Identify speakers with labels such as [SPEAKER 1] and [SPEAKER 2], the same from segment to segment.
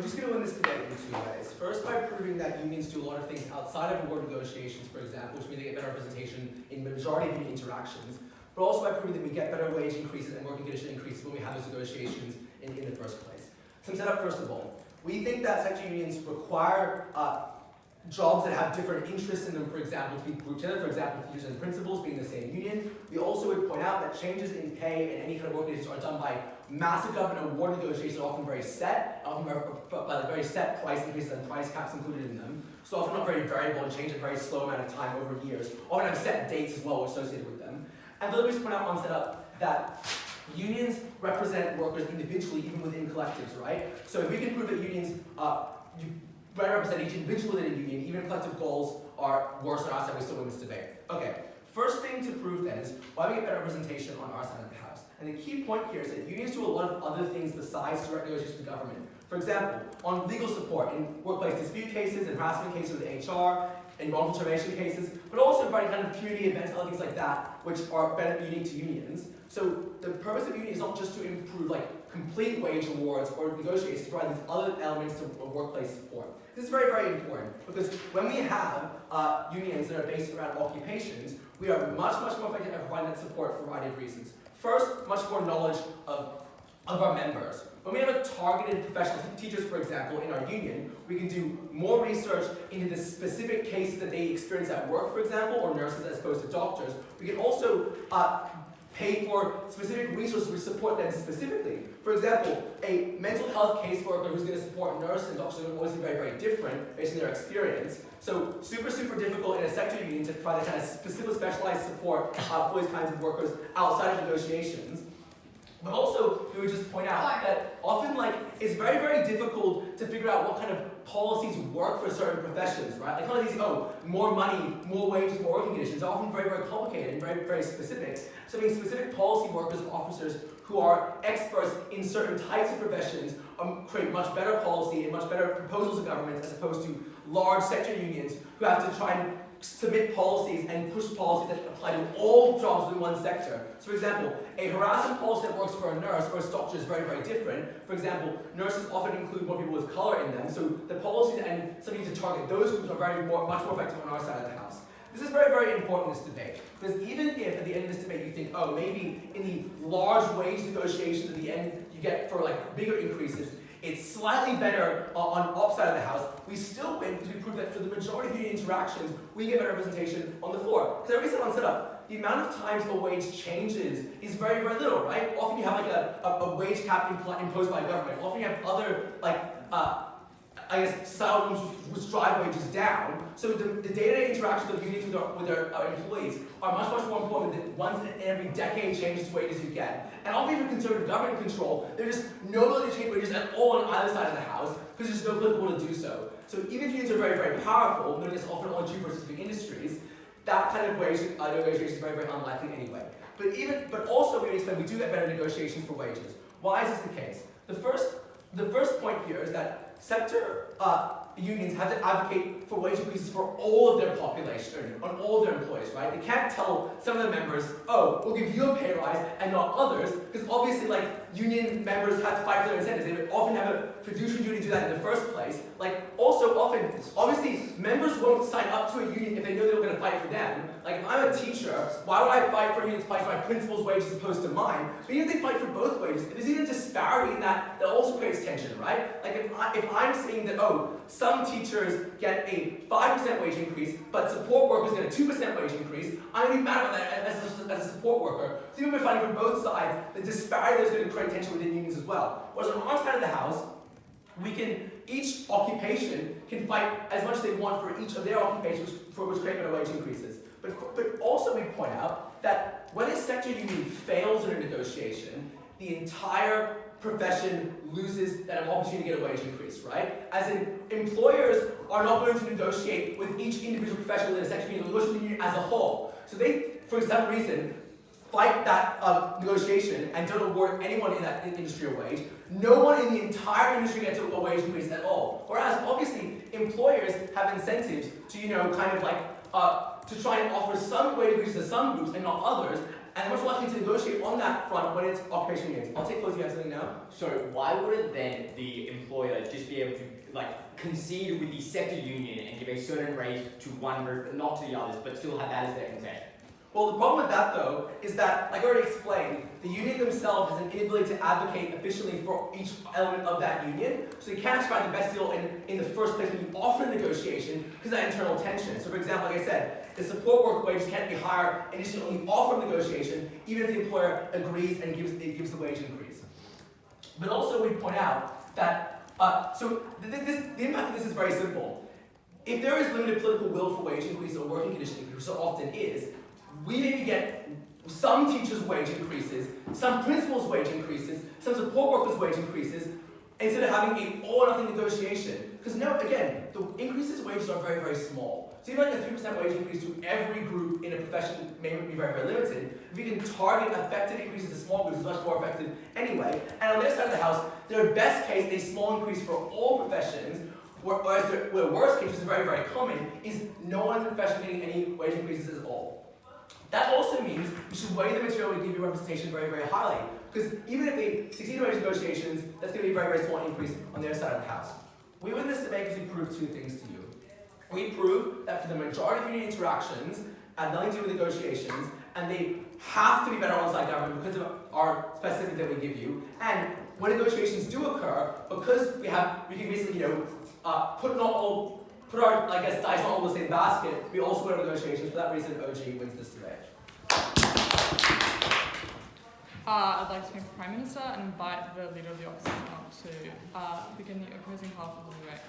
[SPEAKER 1] we're just going to win this debate in two ways. First, by proving that unions do a lot of things outside of award negotiations, for example, which means they get better representation in the majority of union interactions, but also by proving that we get better wage increases and working condition increases when we have those negotiations in the first place. Some setup, first of all. We think that sector unions require jobs that have different interests in them, for example, to be grouped together, for example, teachers and principals being the same union. We also would point out that changes in pay and any kind of work conditions are done by massive government award negotiations, often very set, often by the very set price increases and price caps included in them. So often not very variable and change in a very slow amount of time over years. Often have set dates as well associated with them. And let me just point out on setup that unions represent workers individually, even within collectives, right? So if we can prove that unions better represent each individual within a union, even if collective goals are worse on our side, we still win this debate. Okay, first thing to prove then is why we get better representation on our side of the house. And the key point here is that unions do a lot of other things besides direct negotiations with the government. For example, on legal support in workplace dispute cases and harassment cases with HR, in wrongful termination cases, but also providing kind of community events and other things like that, which are unique to unions. So the purpose of union is not just to improve complete wage awards or negotiations, to provide these other elements of workplace support. This is very, very important because when we have unions that are based around occupations, we are much, much more effective at providing that support for a variety of reasons. First, much more knowledge of our members. When we have a targeted professional, teachers for example, in our union, we can do more research into the specific cases that they experience at work, for example, or nurses as opposed to doctors. We can also pay for specific resources which support them specifically. For example, a mental health caseworker who's going to support nurses and doctors are always very, very different based on their experience. So super, super difficult in a sector union to provide that kind of specific specialized support for these kinds of workers outside of negotiations. But also, we would just point out that often, it's very, very difficult to figure out what kind of policies work for certain professions, right? Kind of these, more money, more wages, more working conditions, are often very, very complicated and very, very specific. So having specific policy workers and officers who are experts in certain types of professions create much better policy and much better proposals to governments as opposed to large sector unions who have to try and submit policies and push policies that apply to all jobs within one sector. So for example, a harassment policy that works for a nurse or a doctor is very, very different. For example, nurses often include more people with color in them, so the policies and something to target those groups are much more effective on our side of the house. This is very, very important in this debate, because even if at the end of this debate you think, maybe in the large wage negotiations at the end you get for bigger increases, it's slightly better on upside of the house, we still win because we prove that for the majority of union interactions, we get better representation on the floor. Because I already said on setup, the amount of times a wage changes is very, very little, right? Often you have a wage cap imposed by government. Often you have other societal norms which drive wages down. So the day-to-day interactions of unions with their employees are much, much more important than once in every decade changes to wages you get. And often even conservative government control, there's just no ability to change wages at all on either side of the house because there's no political will to do so. So even if unions are very, very powerful, noting it's often only true for specific industries, that kind of wage negotiation is very, very unlikely anyway. But also we expect we do get better negotiations for wages. Why is this the case? The first point here is that sector unions have to advocate for wage increases for all of their population, on all of their employees, right? They can't tell some of their members, we'll give you a pay rise and not others, because obviously, union members have to fight for their incentives. They often have a fiduciary duty to do that in the first place. Obviously, members won't sign up to a union if they know they're going to fight for them. If I'm a teacher, why would I fight for a union to fight for my principal's wages as opposed to mine? But even if they fight for both wages, if there's even a disparity in that also creates tension, right? If I'm saying that, some teachers get a 5% wage increase, but support workers get a 2% wage increase, I'm going to be mad about that as a support worker. So even if we're fighting from both sides, the disparity is going to create tension within unions as well. Whereas on our side of the house, each occupation can fight as much as they want for each of their occupations for which create better wage increases. But also we point out that when a sector union fails in a negotiation, the entire profession loses that opportunity to get a wage increase, right? As in, employers are not going to negotiate with each individual professional in a sector union, they'll negotiate with the union as a whole. So they, for some reason, fight that negotiation and don't award anyone in that industry a wage. No one in the entire industry gets a wage increase at all. Whereas, obviously, employers have incentives to, to try and offer some wage increases to some groups and not others. and they're much more likely to negotiate on that front when it's occupational unions. I'll take close. You have something now?
[SPEAKER 2] So why wouldn't then the employer just be able to concede with the sector union and give a certain raise to one group, not to the others, but still have that as their consent?
[SPEAKER 1] Well, the problem with that, though, is that, like I already explained, the union themselves has an inability to advocate efficiently for each element of that union, so they can't actually find the best deal in the first place when you offer negotiation because of that internal tension. So, for example, like I said, the support work wages can't be higher and you should only offer negotiation even if the employer agrees and gives the wage increase. But also, we point out that, the impact of this is very simple. If there is limited political will for wage increase or working condition increase, which so often is, we maybe get some teachers' wage increases, some principals' wage increases, some support workers' wage increases, instead of having an all-or-nothing negotiation. Because now, again, the increases in wages are very, very small. So even like a 3% wage increase to every group in a profession may be very, very limited. If we can target effective increases to small groups, it's much more effective anyway. And on their side of the house, their best case, a small increase for all professions, whereas their worst case, which is very, very common, is no one in the profession getting any wage increases at all. That also means you should weigh the material we give you representation very, very highly. Because even if they succeed in wage negotiations, that's going to be a very, very small increase on their side of the house. We win this debate because we prove two things to you. We prove that for the majority of union interactions, have nothing to do with negotiations, and they have to be better alongside government because of our specifics that we give you. And when negotiations do occur, because we can basically, put our, dice not all in the same basket, we also win negotiations. For that reason, OG wins this debate.
[SPEAKER 3] I'd like to thank the Prime Minister and invite the Leader of the Opposition up to begin the opposing half of the debate.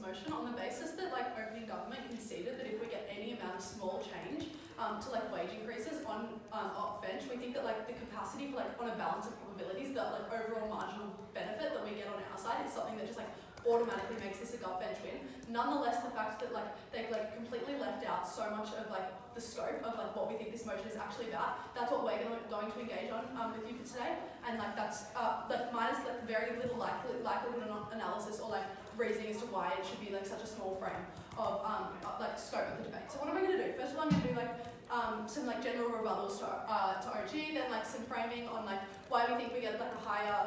[SPEAKER 4] Motion on the basis that opening government conceded that if we get any amount of small change to wage increases on op bench, we think that the capacity for on a balance of probabilities, the overall marginal benefit that we get on our side is something that just automatically makes this a gov bench win. Nonetheless, the fact that they've completely left out so much of the scope of what we think this motion is actually about, that's what we're going to engage on with you for today, and that's minus very little likelihood analysis or reasoning as to why it should be such a small frame of scope of the debate. So what am I going to do? First of all, I'm going to do some general rebuttals to OG, then some framing on why we think we get a higher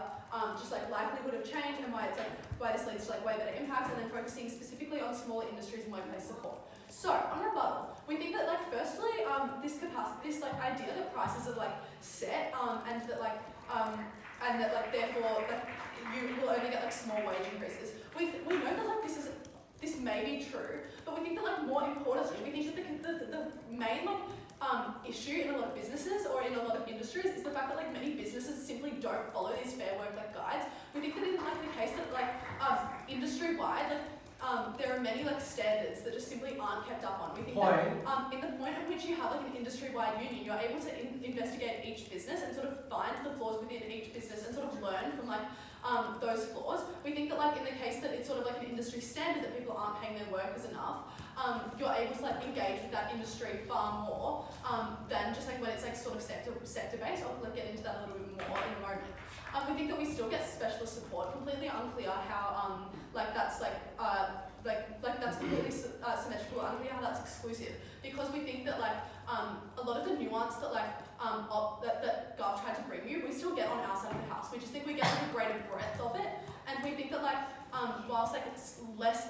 [SPEAKER 4] likelihood of change and why it's why this leads to way better impacts, and then focusing specifically on smaller industries and workplace support. So on rebuttal, we think that firstly this idea that prices are set and that therefore you will only get small wage increases. We know that this may be true, but we think that more importantly, we think that the main issue in a lot of businesses or in a lot of industries is the fact that many businesses simply don't follow these fair work guides. We think that in the case that industry wide there are many standards that just simply aren't kept up on. We think that in the point at which you have an industry-wide union, you're able to investigate each business and sort of find the flaws within each business and sort of learn from those flaws. We think that in the case that it's sort of an industry standard that people aren't paying their workers enough, you're able to engage with that industry far more than just when it's sort of sector based. I'll get into that a little bit more in a moment. We think that we still get specialist support. Completely unclear how that's that's completely symmetrical. Unclear how that's exclusive, because we think that a lot of the nuance that that Gov tried to bring you, we still get on our side of the house. We just think we get a greater breadth of it, and we think that whilst it's less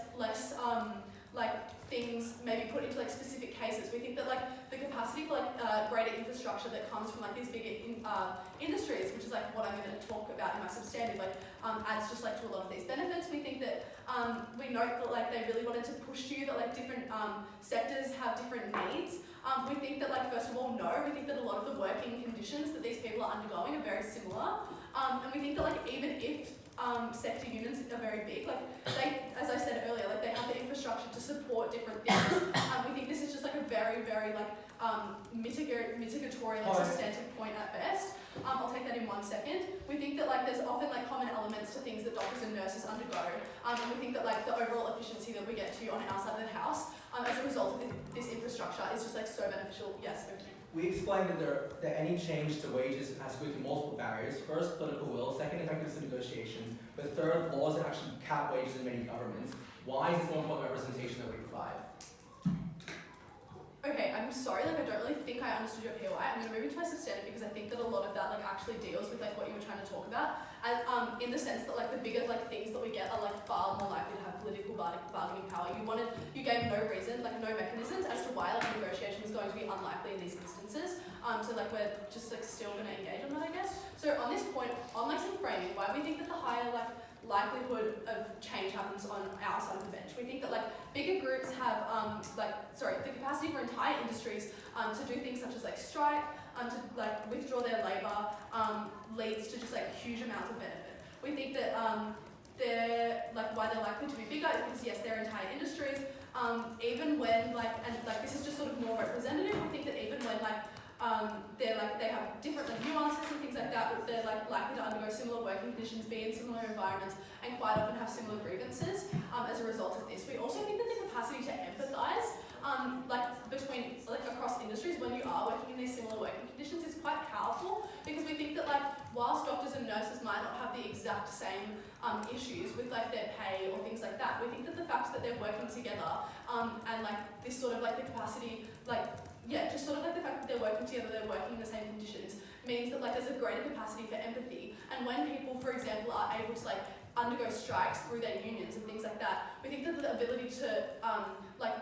[SPEAKER 4] things maybe put into specific cases, we think that the capacity for greater infrastructure that comes from these bigger industries, which is what I'm going to talk about in my substantive, adds just to a lot of these benefits. We think that we note that they really wanted to push to you that different sectors have different needs. We think that first of all, no, we think that a lot of the working conditions that these people are undergoing are very similar, and we think that even if sector unions are very big, they, as I said earlier, they have the infrastructure to support different things. We think this is just a very, very mitigatory, like substantive point at best. I'll take that in 1 second. We think that like there's often like common elements to things that doctors and nurses undergo, and we think that like the overall efficiency that we get to on our side of the house as a result of this infrastructure is just like so beneficial. Yes. Okay.
[SPEAKER 1] We explained that any change to wages has to go through multiple barriers. First, political will. Second, effectiveness of negotiations. But third, laws that actually cap wages in many governments. Why is this more important representation that we provide?
[SPEAKER 4] Okay, I'm sorry, like I don't really think I understood your POI. I'm going to move into my substantive because I think that a lot of that like actually deals with like what you were trying to talk about, and in the sense that like the bigger like things that we get are like far more likely to have political bargaining power. You gave no reason, like no mechanisms as to why like negotiation was going to be unlikely in these instances. So like we're just like still going to engage on that, I guess. So on this point, on like some framing, why we think that the higher like likelihood of change happens on our side of the bench. We think that like bigger groups have the capacity for entire industries to do things such as like strike, to like withdraw their labour, leads to just like huge amounts of benefit. We think that why they're likely to be bigger is because yes, they're entire industries. Even when this is just sort of more representative. We think that even when they have different like nuances and things like that, but they're like likely to undergo similar working conditions, be in similar environments, and quite often have similar grievances as a result of this. We also think that the capacity to empathise between across industries when you are working in these similar working conditions is quite powerful, because we think that whilst doctors and nurses might not have the exact same issues with their pay or things like that, we think that the fact that they're working together and this sort of the capacity just sort of the fact that they're working together, they're working in the same conditions, means that there's a greater capacity for empathy. And when people, for example, are able to undergo strikes through their unions and things like that, we think that the ability to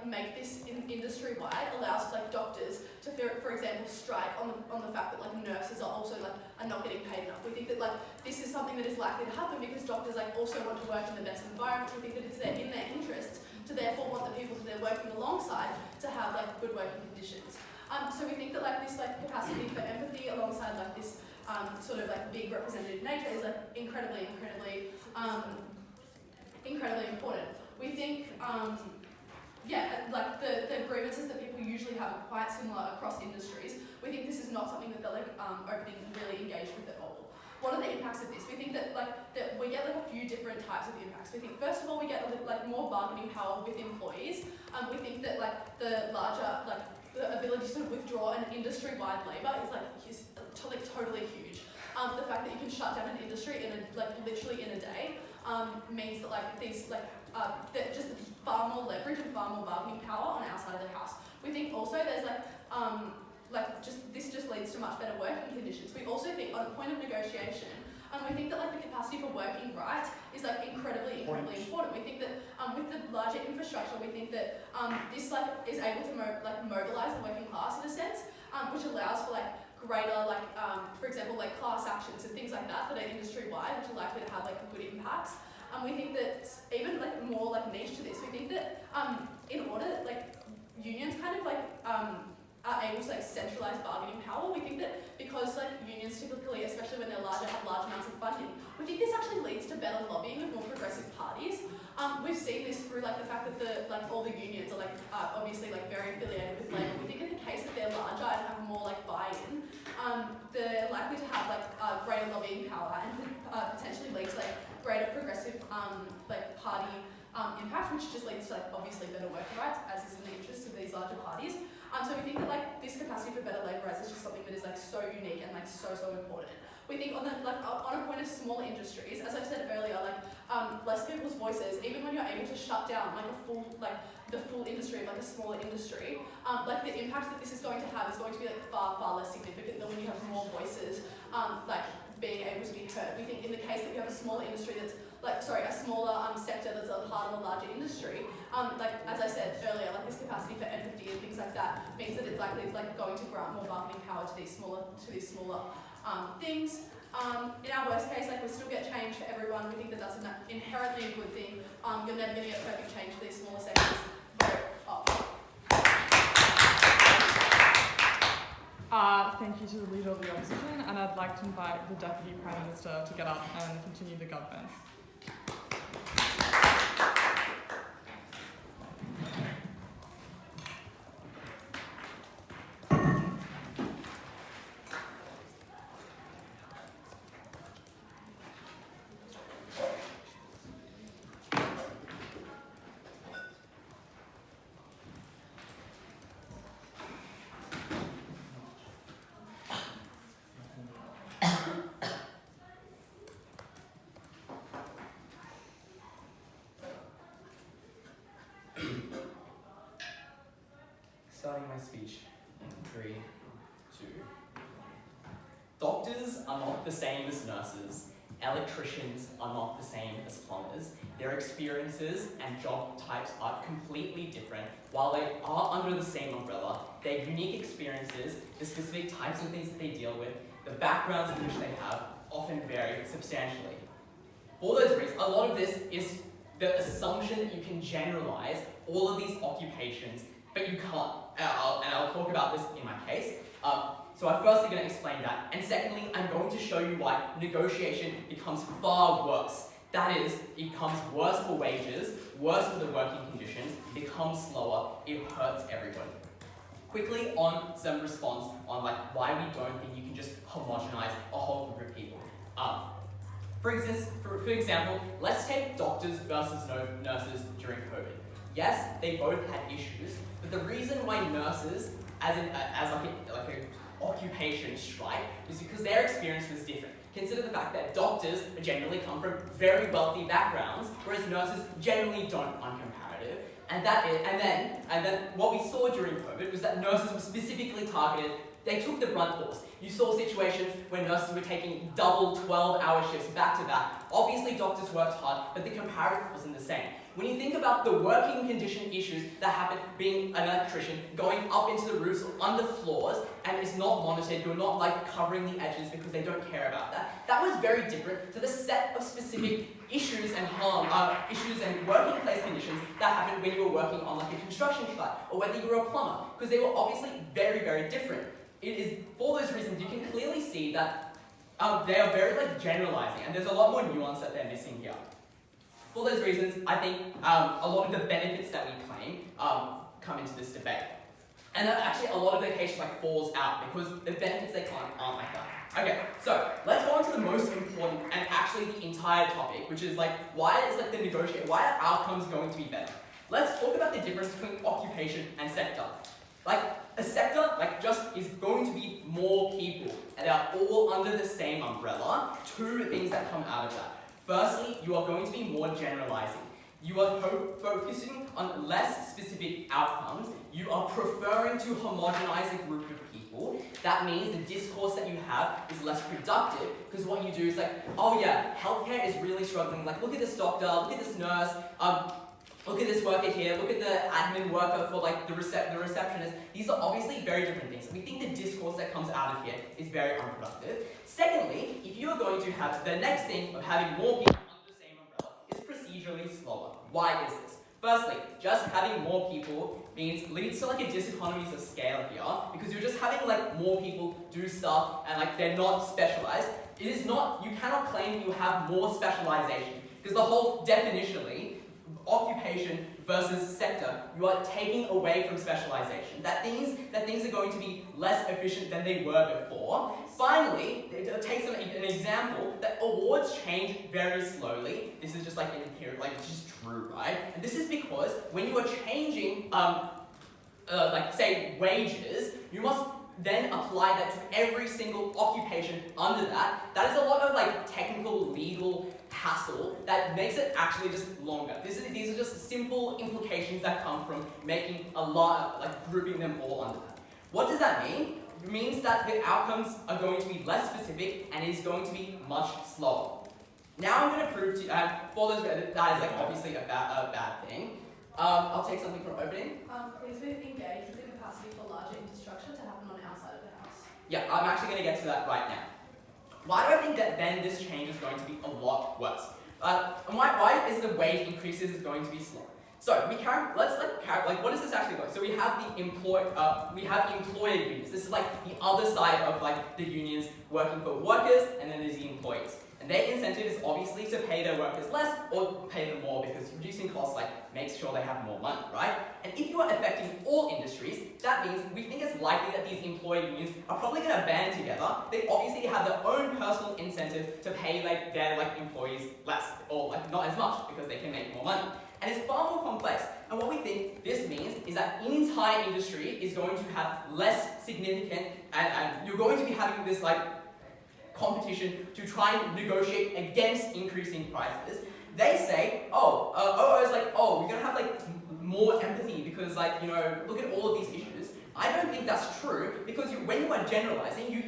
[SPEAKER 4] make this industry-wide allows doctors to, for example, strike on the fact that nurses are also are not getting paid enough. We think that this is something that is likely to happen because doctors also want to work in the best environments. We think that it's in their interests to therefore want the people that they're working alongside to have good working conditions. So we think that this capacity for empathy alongside this sort of big representative nature is incredibly important. We think the grievances that people usually have are quite similar across industries. We think this is not something that the opening really engaged with at all. What are the impacts of this? We think that that we get a few different types of impacts. We think first of all we get more bargaining power with employees. We think that the larger the ability to withdraw an industry-wide labour is totally huge. The fact that you can shut down an industry in literally in a day means that these that just far more leverage and far more bargaining power on our side of the house. We think also there's this just leads to much better working conditions. We also think on a point of negotiation, we think that the capacity for working right is incredibly important. We think that with the larger infrastructure, we think that this is able to mobilise the working class in a sense, which allows for greater for example class actions and things like that that are industry wide, which are likely to have good impacts. We think that even more niche to this, we think that in order unions kind of are able to centralise bargaining power. We think that because unions typically, especially when they're larger, have large amounts of funding, we think this actually leads to better lobbying of more progressive parties. We've seen this through the fact that all the unions are obviously very affiliated with Labour. We think in the case that they're larger and have more buy-in, they're likely to have greater lobbying power and potentially lead to greater progressive party impact, which just leads to obviously better worker rights, as is in the interest of these larger parties. So we think that this capacity for better labour rights is just something that is so unique and so important. We think on the on a point of smaller industries, as I've said earlier, less people's voices, even when you're able to shut down the full industry of a smaller industry, the impact that this is going to have is going to be far less significant than when you have more voices being able to be heard. We think in the case that you have a smaller industry that's a smaller sector that's a part of a larger industry, as I said earlier, this capacity for empathy and things like that means that it's likely going to grant more bargaining power to these smaller things. In our worst case, we still get change for everyone. We think that that's inherently a good thing. You're never going to get perfect change for these smaller sectors. Vote up.
[SPEAKER 3] Thank you to the Leader of the Opposition, and I'd like to invite the Deputy Prime Minister to get up and continue the governance.
[SPEAKER 5] my speech in 3, 2. Doctors are not the same as nurses. Electricians are not the same as plumbers. Their experiences and job types are completely different. While they are under the same umbrella, their unique experiences, the specific types of things that they deal with, the backgrounds in which they have, often vary substantially. For those reasons, a lot of this is the assumption that you can generalize all of these occupations, but you can't. And I'll talk about this in my case. So I'm firstly going to explain that. And secondly, I'm going to show you why negotiation becomes far worse. That is, it becomes worse for wages, worse for the working conditions, it becomes slower, it hurts everybody. Quickly on some response on why we don't think you can just homogenize a whole group of people. For example, let's take doctors versus nurses during COVID. Yes, they both had issues, but the reason why nurses, as an occupation, strike is because their experience was different. Consider the fact that doctors generally come from very wealthy backgrounds, whereas nurses generally don't on comparative. And then what we saw during COVID was that nurses were specifically targeted. They took the brunt force. You saw situations where nurses were taking double 12-hour shifts back to back. Obviously, doctors worked hard, but the comparative wasn't the same. When you think about the working condition issues that happen being an electrician, going up into the roofs or under floors, and it's not monitored, you're not covering the edges because they don't care about that. That was very different to the set of specific issues and issues and working place conditions that happened when you were working on a construction site, or whether you were a plumber, because they were obviously very, very different. It is for those reasons you can clearly see that they are very generalizing, and there's a lot more nuance that they're missing here. For those reasons, I think a lot of the benefits that we claim come into this debate. And actually a lot of the cases falls out because the benefits they claim aren't like that. Okay, so let's go on to the most important and actually the entire topic, which is why is the negotiate, why are outcomes going to be better? Let's talk about the difference between occupation and sector. A sector just is going to be more people, and they're all under the same umbrella. Two things that come out of that. Firstly, you are going to be more generalizing. You are focusing on less specific outcomes. You are preferring to homogenize a group of people. That means the discourse that you have is less productive, because what you do is oh yeah, healthcare is really struggling. Look at this doctor, look at this nurse, look at this worker here, look at the admin worker for the receptionist. These are obviously very different things. We think the discourse that comes out of here is very unproductive. Secondly, if you are going to have the next thing of having more people under the same umbrella is procedurally slower. Why is this? Firstly, just having more people leads to a diseconomies of scale here, because you're just having more people do stuff and they're not specialized. It is not, you cannot claim you have more specialization, because the whole definitionally, occupation versus sector, you are taking away from specialization. That things are going to be less efficient than they were before. Finally, it takes an example that awards change very slowly. This is just an empirical, it's just true, right? And this is because when you are changing, say wages, you must then apply that to every single occupation under that. That is a lot of technical, legal hassle that makes it actually just longer. These are just simple implications that come from making a lot, grouping them all under that. What does that mean? It means that the outcomes are going to be less specific and is going to be much slower. Now I'm going to prove to you, for those that is obviously a bad thing. I'll take something from opening.
[SPEAKER 4] Please we engage with the capacity for larger infrastructure to happen on our side of the house.
[SPEAKER 5] Yeah, I'm actually going to get to that right now. Why do I think that then this change is going to be a lot worse? And why is the wage increases going to be slow? So what does this actually look? So we have the employer unions. This is the other side of the unions working for workers, and then there's the employees. And their incentive is obviously to pay their workers less or pay them more, because reducing costs makes sure they have more money, right? And if you are affecting all industries, that means we think it's likely that these employee unions are probably going to band together. They obviously have their own personal incentive to pay their employees less, or not as much, because they can make more money. And it's far more complex. And what we think this means is that entire industry is going to have less significant, and you're going to be having this competition to try and negotiate against increasing prices. They say, we're gonna have more empathy because look at all of these issues. I don't think that's true, because when you are generalizing, you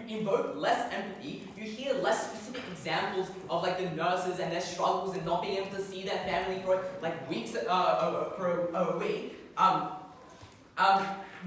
[SPEAKER 5] invoke less empathy, you hear less specific examples of like the nurses and their struggles and not being able to see their family for like weeks for a week.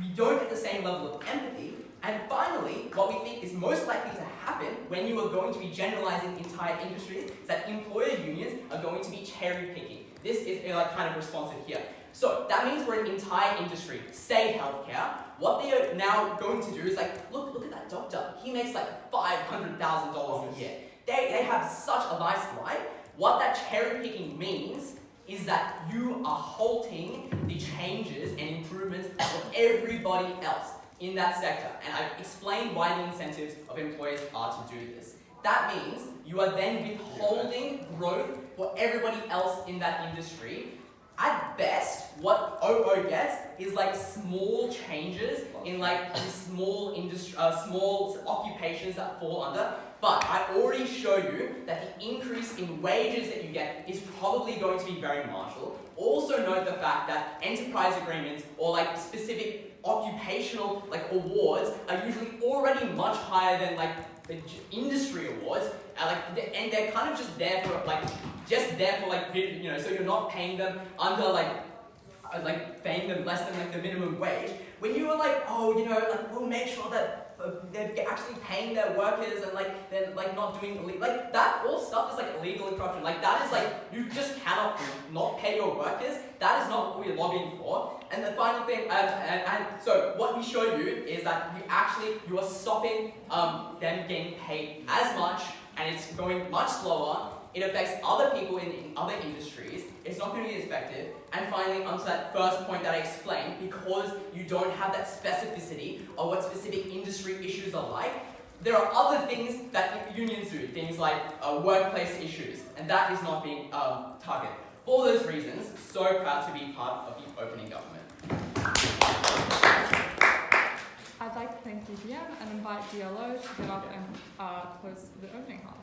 [SPEAKER 5] You don't get the same level of empathy. And finally, what we think is most likely to happen when you are going to be generalizing entire industries is that employer unions are going to be cherry picking. This is like kind of responsive here. So that means for an entire industry, say healthcare, what they are now going to do is like, look at that doctor. He makes like $500,000 a year. They have such a nice life. What that cherry picking means is that you are halting the changes and improvements for everybody else in that sector. And I've explained why the incentives of employers are to do this. That means you are then withholding growth for everybody else in that industry. At best, what OO gets is like small changes in like small occupations that fall under. But I already show you that the increase in wages that you get is probably going to be very marginal. Also note the fact that enterprise agreements or like specific occupational like awards are usually already much higher than like the industry awards, and they're kind of just there for so you're not paying them under paying them less than like the minimum wage. When you are like, we'll make sure that they're actually paying their workers and like they're like not doing like that, all stuff is like illegal and corruption. Like that is like, you just cannot not pay your workers. That is not what we're lobbying for. And the final thing, and so what we show you is that you are stopping them getting paid as much, and it's going much slower. It affects other people in other industries. It's not going to be as effective. And finally, onto that first point that I explained, because you don't have that specificity of what specific industry issues are like, there are other things that unions do, things like workplace issues, and that is not being targeted. For those reasons, so proud to be part of the opening government.
[SPEAKER 3] I'd like to thank DPM and invite DLO to get up and close the opening half.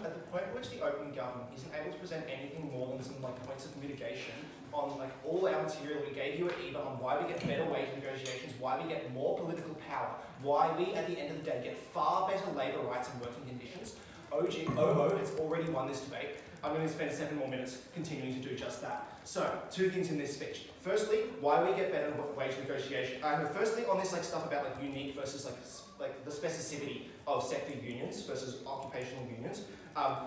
[SPEAKER 6] At the point at which the open government isn't able to present anything more than some like points of mitigation on like all our material we gave you at EBA on why we get better wage negotiations, why we get more political power, why we at the end of the day get far better labour rights and working conditions, OO has already won this debate. I'm going to spend 7 more minutes continuing to do just that. So, 2 things in this speech. Firstly, why we get better wage negotiation. Firstly, on this like stuff about like unique versus like the specificity of sector unions versus occupational unions.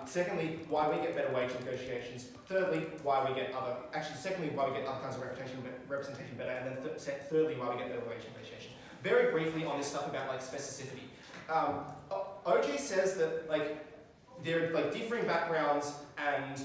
[SPEAKER 6] Secondly, why we get better wage negotiations. Thirdly, why we get other kinds of representation better. And then thirdly, why we get better wage negotiation. Very briefly on this stuff about like specificity. OG says that like there are like differing backgrounds and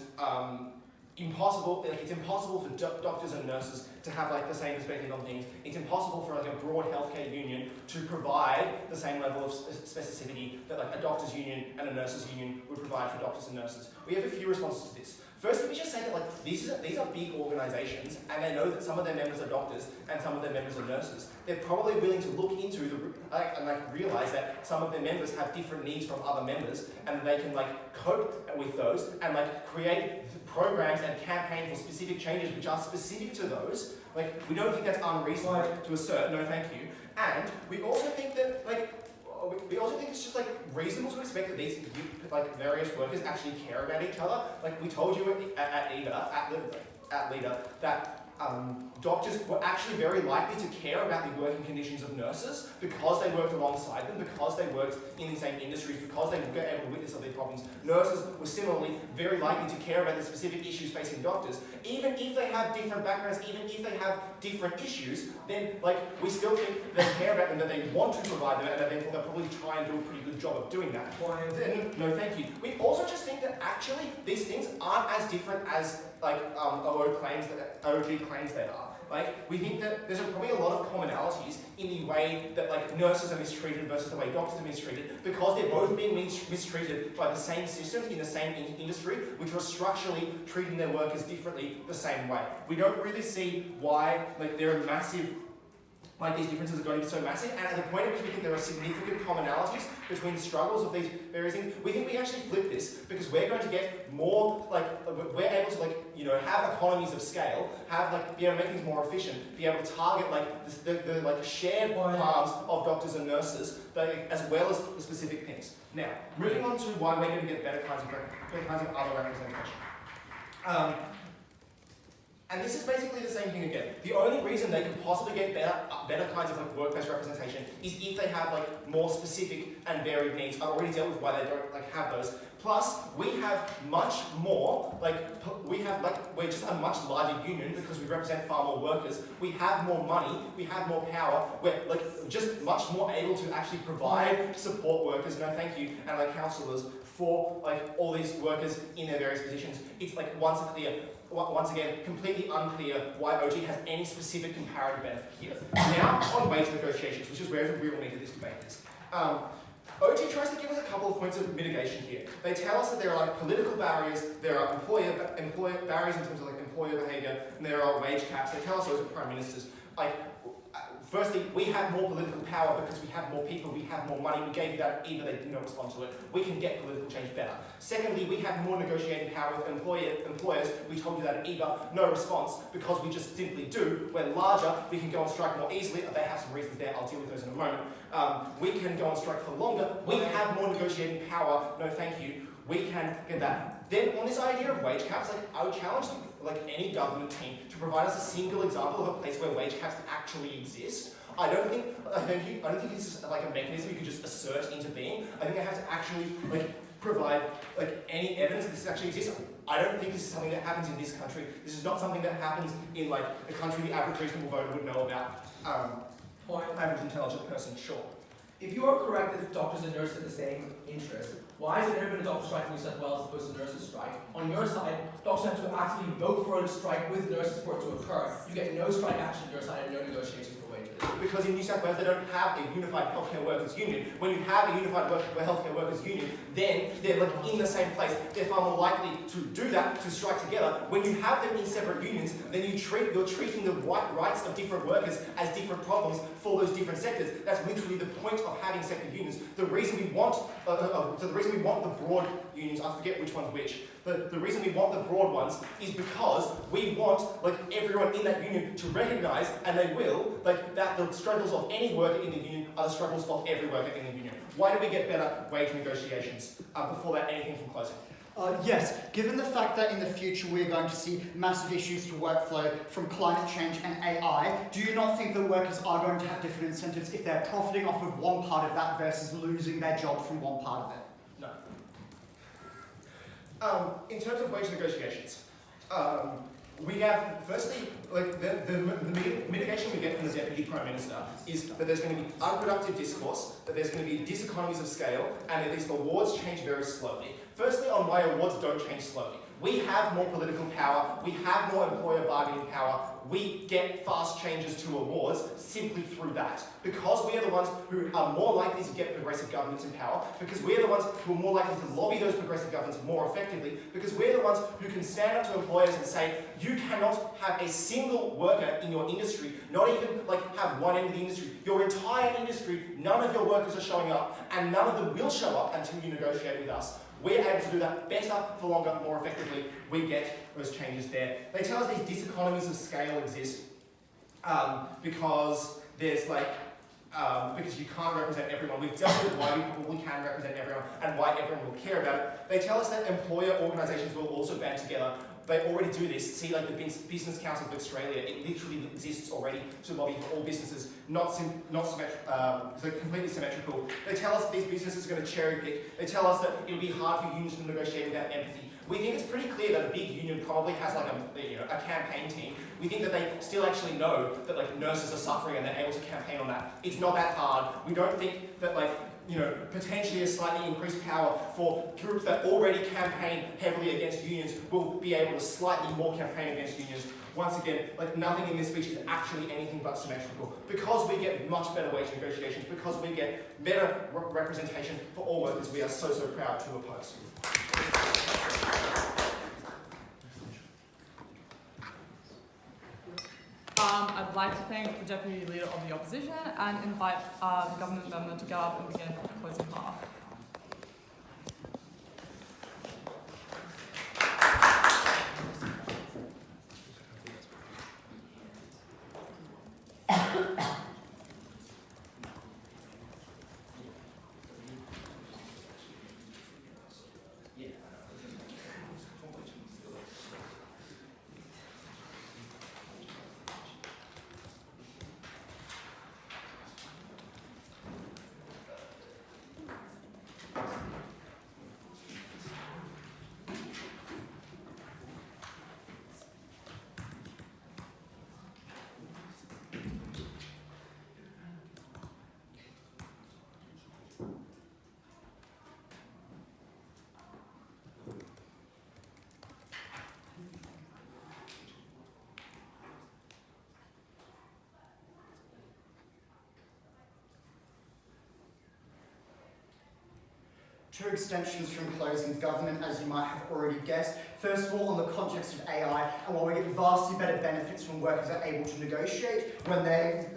[SPEAKER 6] it's impossible for doctors and nurses to have like the same perspective on things. It's impossible for like a broad healthcare union to provide the same level of specificity that like a doctors union and a nurses union would provide for doctors and nurses. We have a few responses to this. First, let me just say that like these are big organisations, and they know that some of their members are doctors and some of their members are nurses. They're probably willing to look into and realise that some of their members have different needs from other members, and they can like cope with those and like create programs and campaign for specific changes which are specific to those. Like, we don't think that's unreasonable to assert. No, thank you. And we also think that it's just like reasonable to expect that these like various workers actually care about each other. Like we told you at Leader that doctors were actually very likely to care about the working conditions of nurses because they worked alongside them, because they worked in the same industries, because they were able to witness other problems. Nurses were similarly very likely to care about the specific issues facing doctors. Even if they have different backgrounds, even if they have different issues, then like we still think they care about them, that they want to provide them, and that they'll probably try and do a pretty good job of doing that. No, thank you. We also just think that actually these things aren't as different as like OG claims they are. Like, we think that there's probably a lot of commonalities in the way that like nurses are mistreated versus the way doctors are mistreated, because they're both being mistreated by the same systems in the same industry, which are structurally treating their workers differently the same way. We don't really see why like there are massive, like these differences are going to be so massive, and at the point at which we think there are significant commonalities between the struggles of these various things, we think we actually flip this, because we're going to get more, like, we're able to, like, you know, have economies of scale, have, like, be able to make things more efficient, be able to target, like, the like, shared harms of doctors and nurses, as well as the specific things. Now, moving on to why we're going to get better kinds of other representation. And this is basically the same thing again. The only reason they can possibly get better kinds of like workplace representation is if they have like more specific and varied needs. I've already dealt with why they don't like have those. Plus, we have much more, we're just a much larger union because we represent far more workers. We have more money, we have more power, we're like just much more able to actually provide support workers, no thank you, and like counsellors for like all these workers in their various positions. It's like once again, completely unclear why OG has any specific comparative benefit here. Now, on wage negotiations, which is where the real meat of this debate is. OG tries to give us a couple of points of mitigation here. They tell us that there are like political barriers, there are employer barriers in terms of like employer behaviour, and there are wage caps. They tell us those are prime ministers. Like, firstly, we have more political power because we have more people, we have more money. We gave you that, either they did not respond to it. We can get political change better. Secondly, we have more negotiating power with employers. We told you that either, no response, because we just simply do. We're larger, we can go on strike more easily. They have some reasons there, I'll deal with those in a moment. We can go on strike for longer. We have more negotiating power, no thank you. We can get that. Then on this idea of wage caps, like I would challenge like any government team to provide us a single example of a place where wage caps actually exist. I don't think this is like a mechanism you could just assert into being. I think they have to actually like provide like any evidence that this actually exists. I don't think this is something that happens in this country. This is not something that happens in like a country the average reasonable voter would know about. Average intelligent person, sure.
[SPEAKER 1] If you are correct that doctors and nurses have the same interest, why has there never been a doctor strike in New South Wales as opposed to nurses strike? On your side, doctors have to actively vote for a strike with nurses for it to occur. You get no strike action on your side and no negotiations for wages.
[SPEAKER 6] Because in New South Wales they don't have a unified healthcare workers union. When you have a unified healthcare workers union, then they're like in the same place. They're far more likely to do that, to strike together. When you have them in separate unions, then you're treating the rights of different workers as different problems for those different sectors. That's literally the point of having separate unions. The reason we want the broad unions, I forget which one's which, but the reason we want the broad ones is because we want like everyone in that union to recognise, and they will, like that the struggles of any worker in the union are the struggles of every worker in the union. Why do we get better wage negotiations? Before that, anything from closing?
[SPEAKER 7] Yes, given the fact that in the future we're going to see massive issues to workflow from climate change and AI, do you not think that workers are going to have different incentives if they're profiting off of one part of that versus losing their job from one part of it?
[SPEAKER 6] No. In terms of wage negotiations, we have, firstly, like the mitigation we get from the Deputy Prime Minister is that there's going to be unproductive discourse, that there's going to be diseconomies of scale, and that these awards change very slowly. Firstly, on why awards don't change slowly. We have more political power, we have more employer bargaining power, we get fast changes to awards simply through that. Because we are the ones who are more likely to get progressive governments in power, because we are the ones who are more likely to lobby those progressive governments more effectively, because we are the ones who can stand up to employers and say, you cannot have a single worker in your industry, not even like have one end of the industry. Your entire industry, none of your workers are showing up, and none of them will show up until you negotiate with us. We're able to do that better, for longer, more effectively. We get those changes there. They tell us these diseconomies of scale exist because there's like, because you can't represent everyone. We've dealt with why we probably can represent everyone and why everyone will care about it. They tell us that employer organisations will also band together. They already do this. See, like the Business Council of Australia, it literally exists already to lobby for all businesses, so completely symmetrical. They tell us that these businesses are going to cherry pick. They tell us that it'll be hard for unions to negotiate without empathy. We think it's pretty clear that a big union probably has like a campaign team. We think that they still actually know that like nurses are suffering and they're able to campaign on that. It's not that hard. We don't think that like potentially a slightly increased power for groups that already campaign heavily against unions will be able to slightly more campaign against unions. Once again, nothing in this speech is actually anything but symmetrical. Because we get much better wage negotiations, because we get better representation for all workers, we are so proud to oppose.
[SPEAKER 3] I'd like to thank the Deputy Leader of the Opposition and invite the Government Member to go up and begin the closing part.
[SPEAKER 7] Two extensions from closing government, as you might have already guessed. First of all, on the context of AI, and while we get vastly better benefits when workers are able to negotiate when they're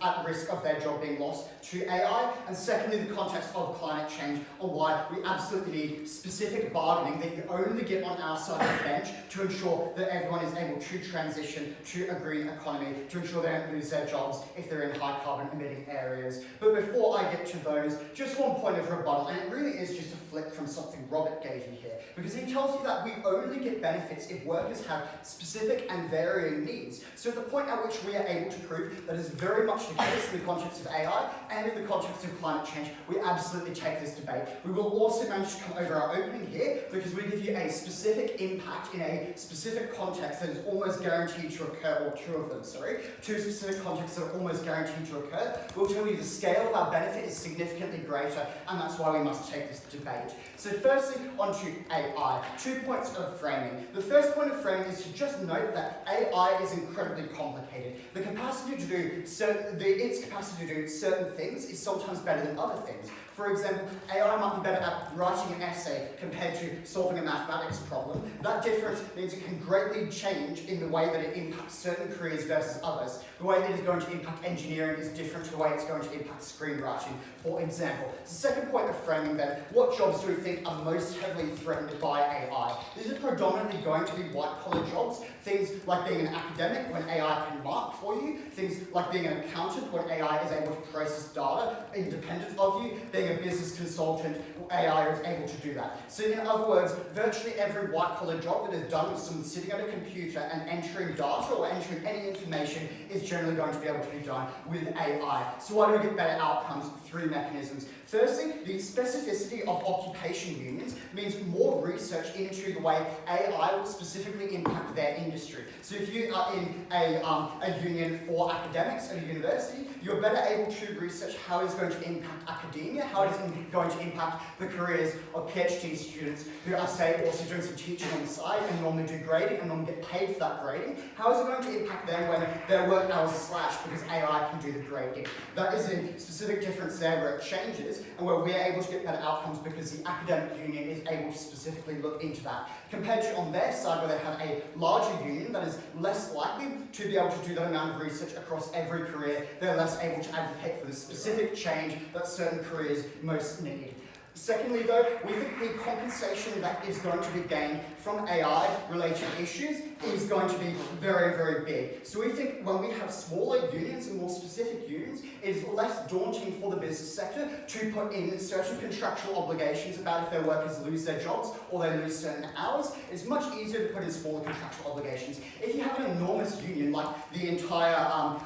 [SPEAKER 7] at risk of their job being lost to AI, and secondly, the context of climate change, on why we absolutely need specific bargaining that you only get on our side of the bench to ensure that everyone is able to transition to a green economy, to ensure they don't lose their jobs if they're in high carbon emitting areas. But before I get to those, just one point of rebuttal, and it really is just a flip from something Robert gave you here, because he tells you that we only get benefits if workers have specific and varying needs. So at the point at which we are able to prove that is very much the case in the context of AI and in the context of climate change, we absolutely take this debate. We will also manage to come over our opening here because we give you a specific impact in a specific context that is almost guaranteed to occur, or two of them, sorry, two specific contexts that are almost guaranteed to occur. We'll tell you the scale of our benefit is significantly greater, and that's why we must take this debate. So firstly, onto AI. 2 points of framing. The first point of framing is to just note that AI is incredibly complicated. The capacity to do its capacity to do certain things is sometimes better than other things. For example, AI might be better at writing an essay compared to solving a mathematics problem. That difference means it can greatly change in the way that it impacts certain careers versus others. The way that it's going to impact engineering is different to the way it's going to impact screenwriting, for example. The second point of framing then, what jobs do we think are most heavily threatened by AI? This is predominantly going to be white-collar jobs, things like being an academic when AI can mark for you, things like being an accountant when AI is able to process data independent of you, being a business consultant, AI is able to do that. So in other words, virtually every white-collar job that is done with someone sitting at a computer and entering data or entering any information is generally going to be able to be done with AI. So why do we get better outcomes? Three mechanisms. Firstly, the specificity of occupation unions means more research into the way AI will specifically impact their industry. So if you are in a union for academics at a university, you're better able to research how it's going to impact academia, how it is going to impact the careers of PhD students who are, say, also doing some teaching on the side and normally do grading and normally get paid for that grading. How is it going to impact them when their work hours are slashed because AI can do the grading? That is a specific difference there where it changes and where we're able to get better outcomes because the academic union is able to specifically look into that. Compared to on their side where they have a larger union that is less likely to be able to do that amount of research across every career, they're less able to advocate for the specific change that certain careers most need. Secondly, though, we think the compensation that is going to be gained from AI-related issues is going to be very, very big. So we think when we have smaller unions and more specific unions, it is less daunting for the business sector to put in certain contractual obligations about if their workers lose their jobs or they lose certain hours. It's much easier to put in smaller contractual obligations. If you have an enormous union, like the entire,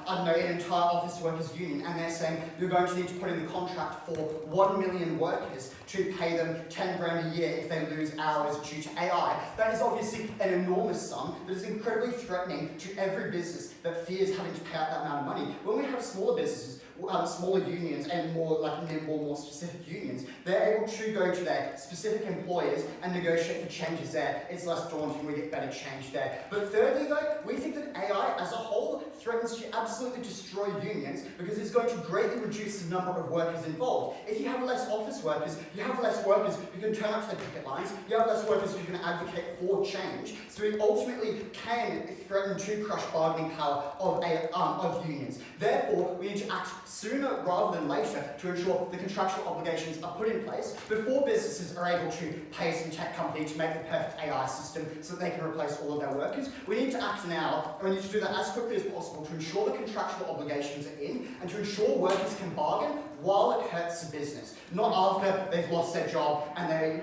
[SPEAKER 7] an entire office workers union, and they're saying you're going to need to put in the contract for 1 million workers to pay them 10 grand a year if they lose hours due to AI. That is obviously an enormous sum that is incredibly threatening to every business that fears having to pay out that amount of money. When we have smaller businesses, smaller unions and more specific unions, they're able to go to their specific employers and negotiate for changes there. It's less daunting, we get better change there. But thirdly though, we think that AI as a whole threatens to absolutely destroy unions because it's going to greatly reduce the number of workers involved. If you have less office workers, you have less workers who can turn up to the picket lines, you have less workers who can advocate for change, so it ultimately can threaten to crush bargaining power of unions. Therefore, we need to act sooner rather than later to ensure the contractual obligations are put in place before businesses are able to pay some tech company to make the perfect AI system so that they can replace all of their workers. We need to act now, and we need to do that as quickly as possible to ensure the contractual obligations are in and to ensure workers can bargain while it hurts the business, not after they've lost their job and they're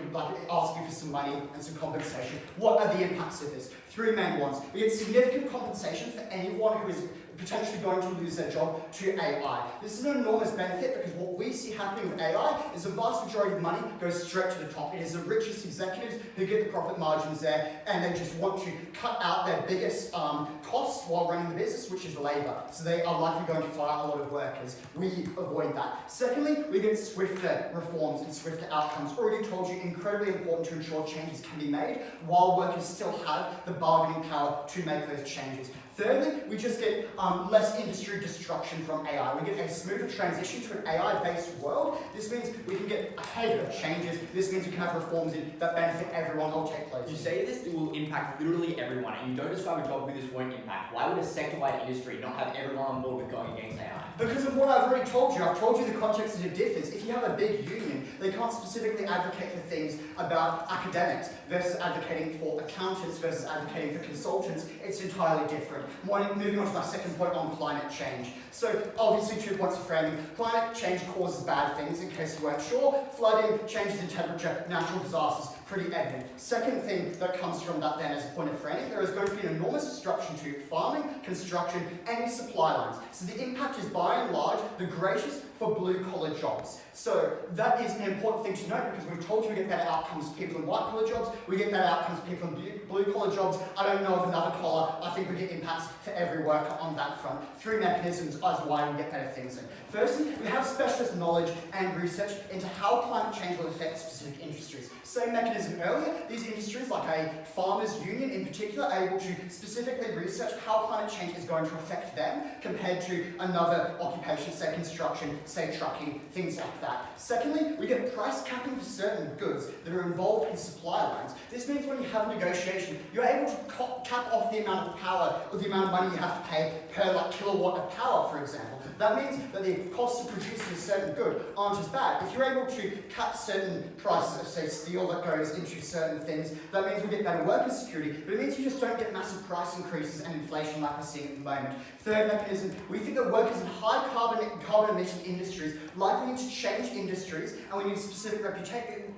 [SPEAKER 7] asking for some money and some compensation. What are the impacts of this? Three main ones. We get significant compensation for anyone who is potentially going to lose their job to AI. This is an enormous benefit because what we see happening with AI is the vast majority of money goes straight to the top. It is the richest executives who get the profit margins there, and they just want to cut out their biggest costs while running the business, which is labour. So they are likely going to fire a lot of workers. We avoid that. Secondly, we get swifter reforms and swifter outcomes. Already told you, incredibly important to ensure changes can be made while workers still have the bargaining power to make those changes. Thirdly, we just get less industry destruction from AI. We get a smoother transition to an AI-based world. This means we can get ahead of changes. This means we can have reforms that benefit everyone or take place.
[SPEAKER 2] You say this will impact literally everyone, and you don't describe a job who this won't impact. Why would a sector-wide industry not have everyone on board with going against AI?
[SPEAKER 7] Because of what I've already told you. I've told you the context that it differs. If you have a big union, they can't specifically advocate for things about academics versus advocating for accountants versus advocating for consultants. It's entirely different. Moving on to my second point on climate change. So obviously 2 points of framing. Climate change causes bad things, in case you weren't sure. Flooding, changes in temperature, natural disasters, pretty evident. Second thing that comes from that then as a point of framing, there is going to be an enormous disruption to farming, construction, and supply lines. So the impact is by and large the greatest for blue-collar jobs. So that is an important thing to note because we've told you we get better outcomes for people in white-collar jobs, we get better outcomes for people in blue-collar jobs. I don't know of another collar. I think we get impacts for every worker on that front. 3 mechanisms as why we get better things in. Firstly, we have specialist knowledge and research into how climate change will affect specific industries. Same mechanism earlier, these industries like a farmers union in particular are able to specifically research how climate change is going to affect them compared to another occupation, say construction, say trucking, things like that. Secondly, we get price capping for certain goods that are involved in supply lines. This means when you have a negotiation, you're able to cap off the amount of power or the amount of money you have to pay per kilowatt of power, for example. That means that the costs of producing a certain good aren't as bad. If you're able to cap certain prices of, say, steel that goes into certain things, that means we get better worker security, but it means you just don't get massive price increases and inflation like we're seeing at the moment. Third mechanism, we think that workers in high carbon emitting industries likely need to change industries, and we need specific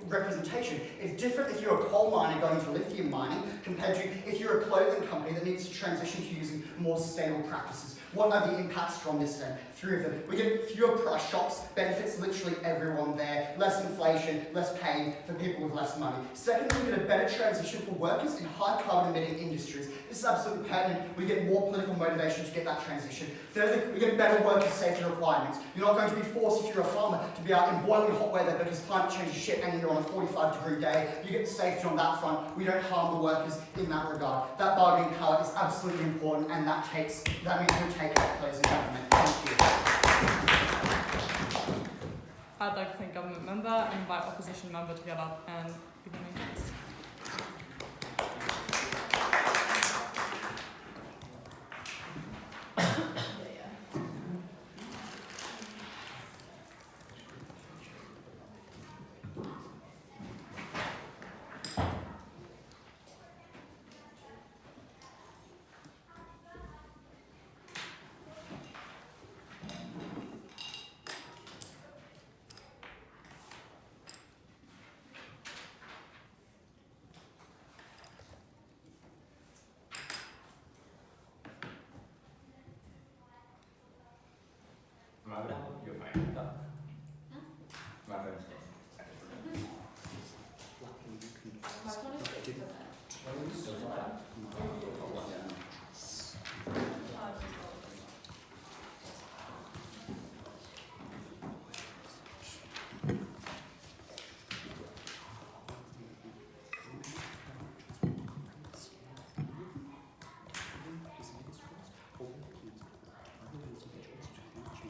[SPEAKER 7] representation. It's different if you're a coal miner going to lithium mining compared to if you're a clothing company that needs to transition to using more sustainable practices. What are the impacts from this then? 3 of them. We get fewer price shocks, benefits literally everyone there, less inflation, less pain for people with less money. Secondly, we get a better transition for workers in high carbon emitting industries. This is absolutely pertinent. We get more political motivation to get that transition. Thirdly, we get better worker safety requirements. You're not going to be forced, if you're a farmer, to be out in boiling hot weather because climate change is shit and you're on a 45-degree day. You get safety on that front. We don't harm the workers in that regard. That bargaining power is absolutely important, and that means we take our place in government. Thank you.
[SPEAKER 3] I'd like to thank government member and invite opposition member to get up and give an address.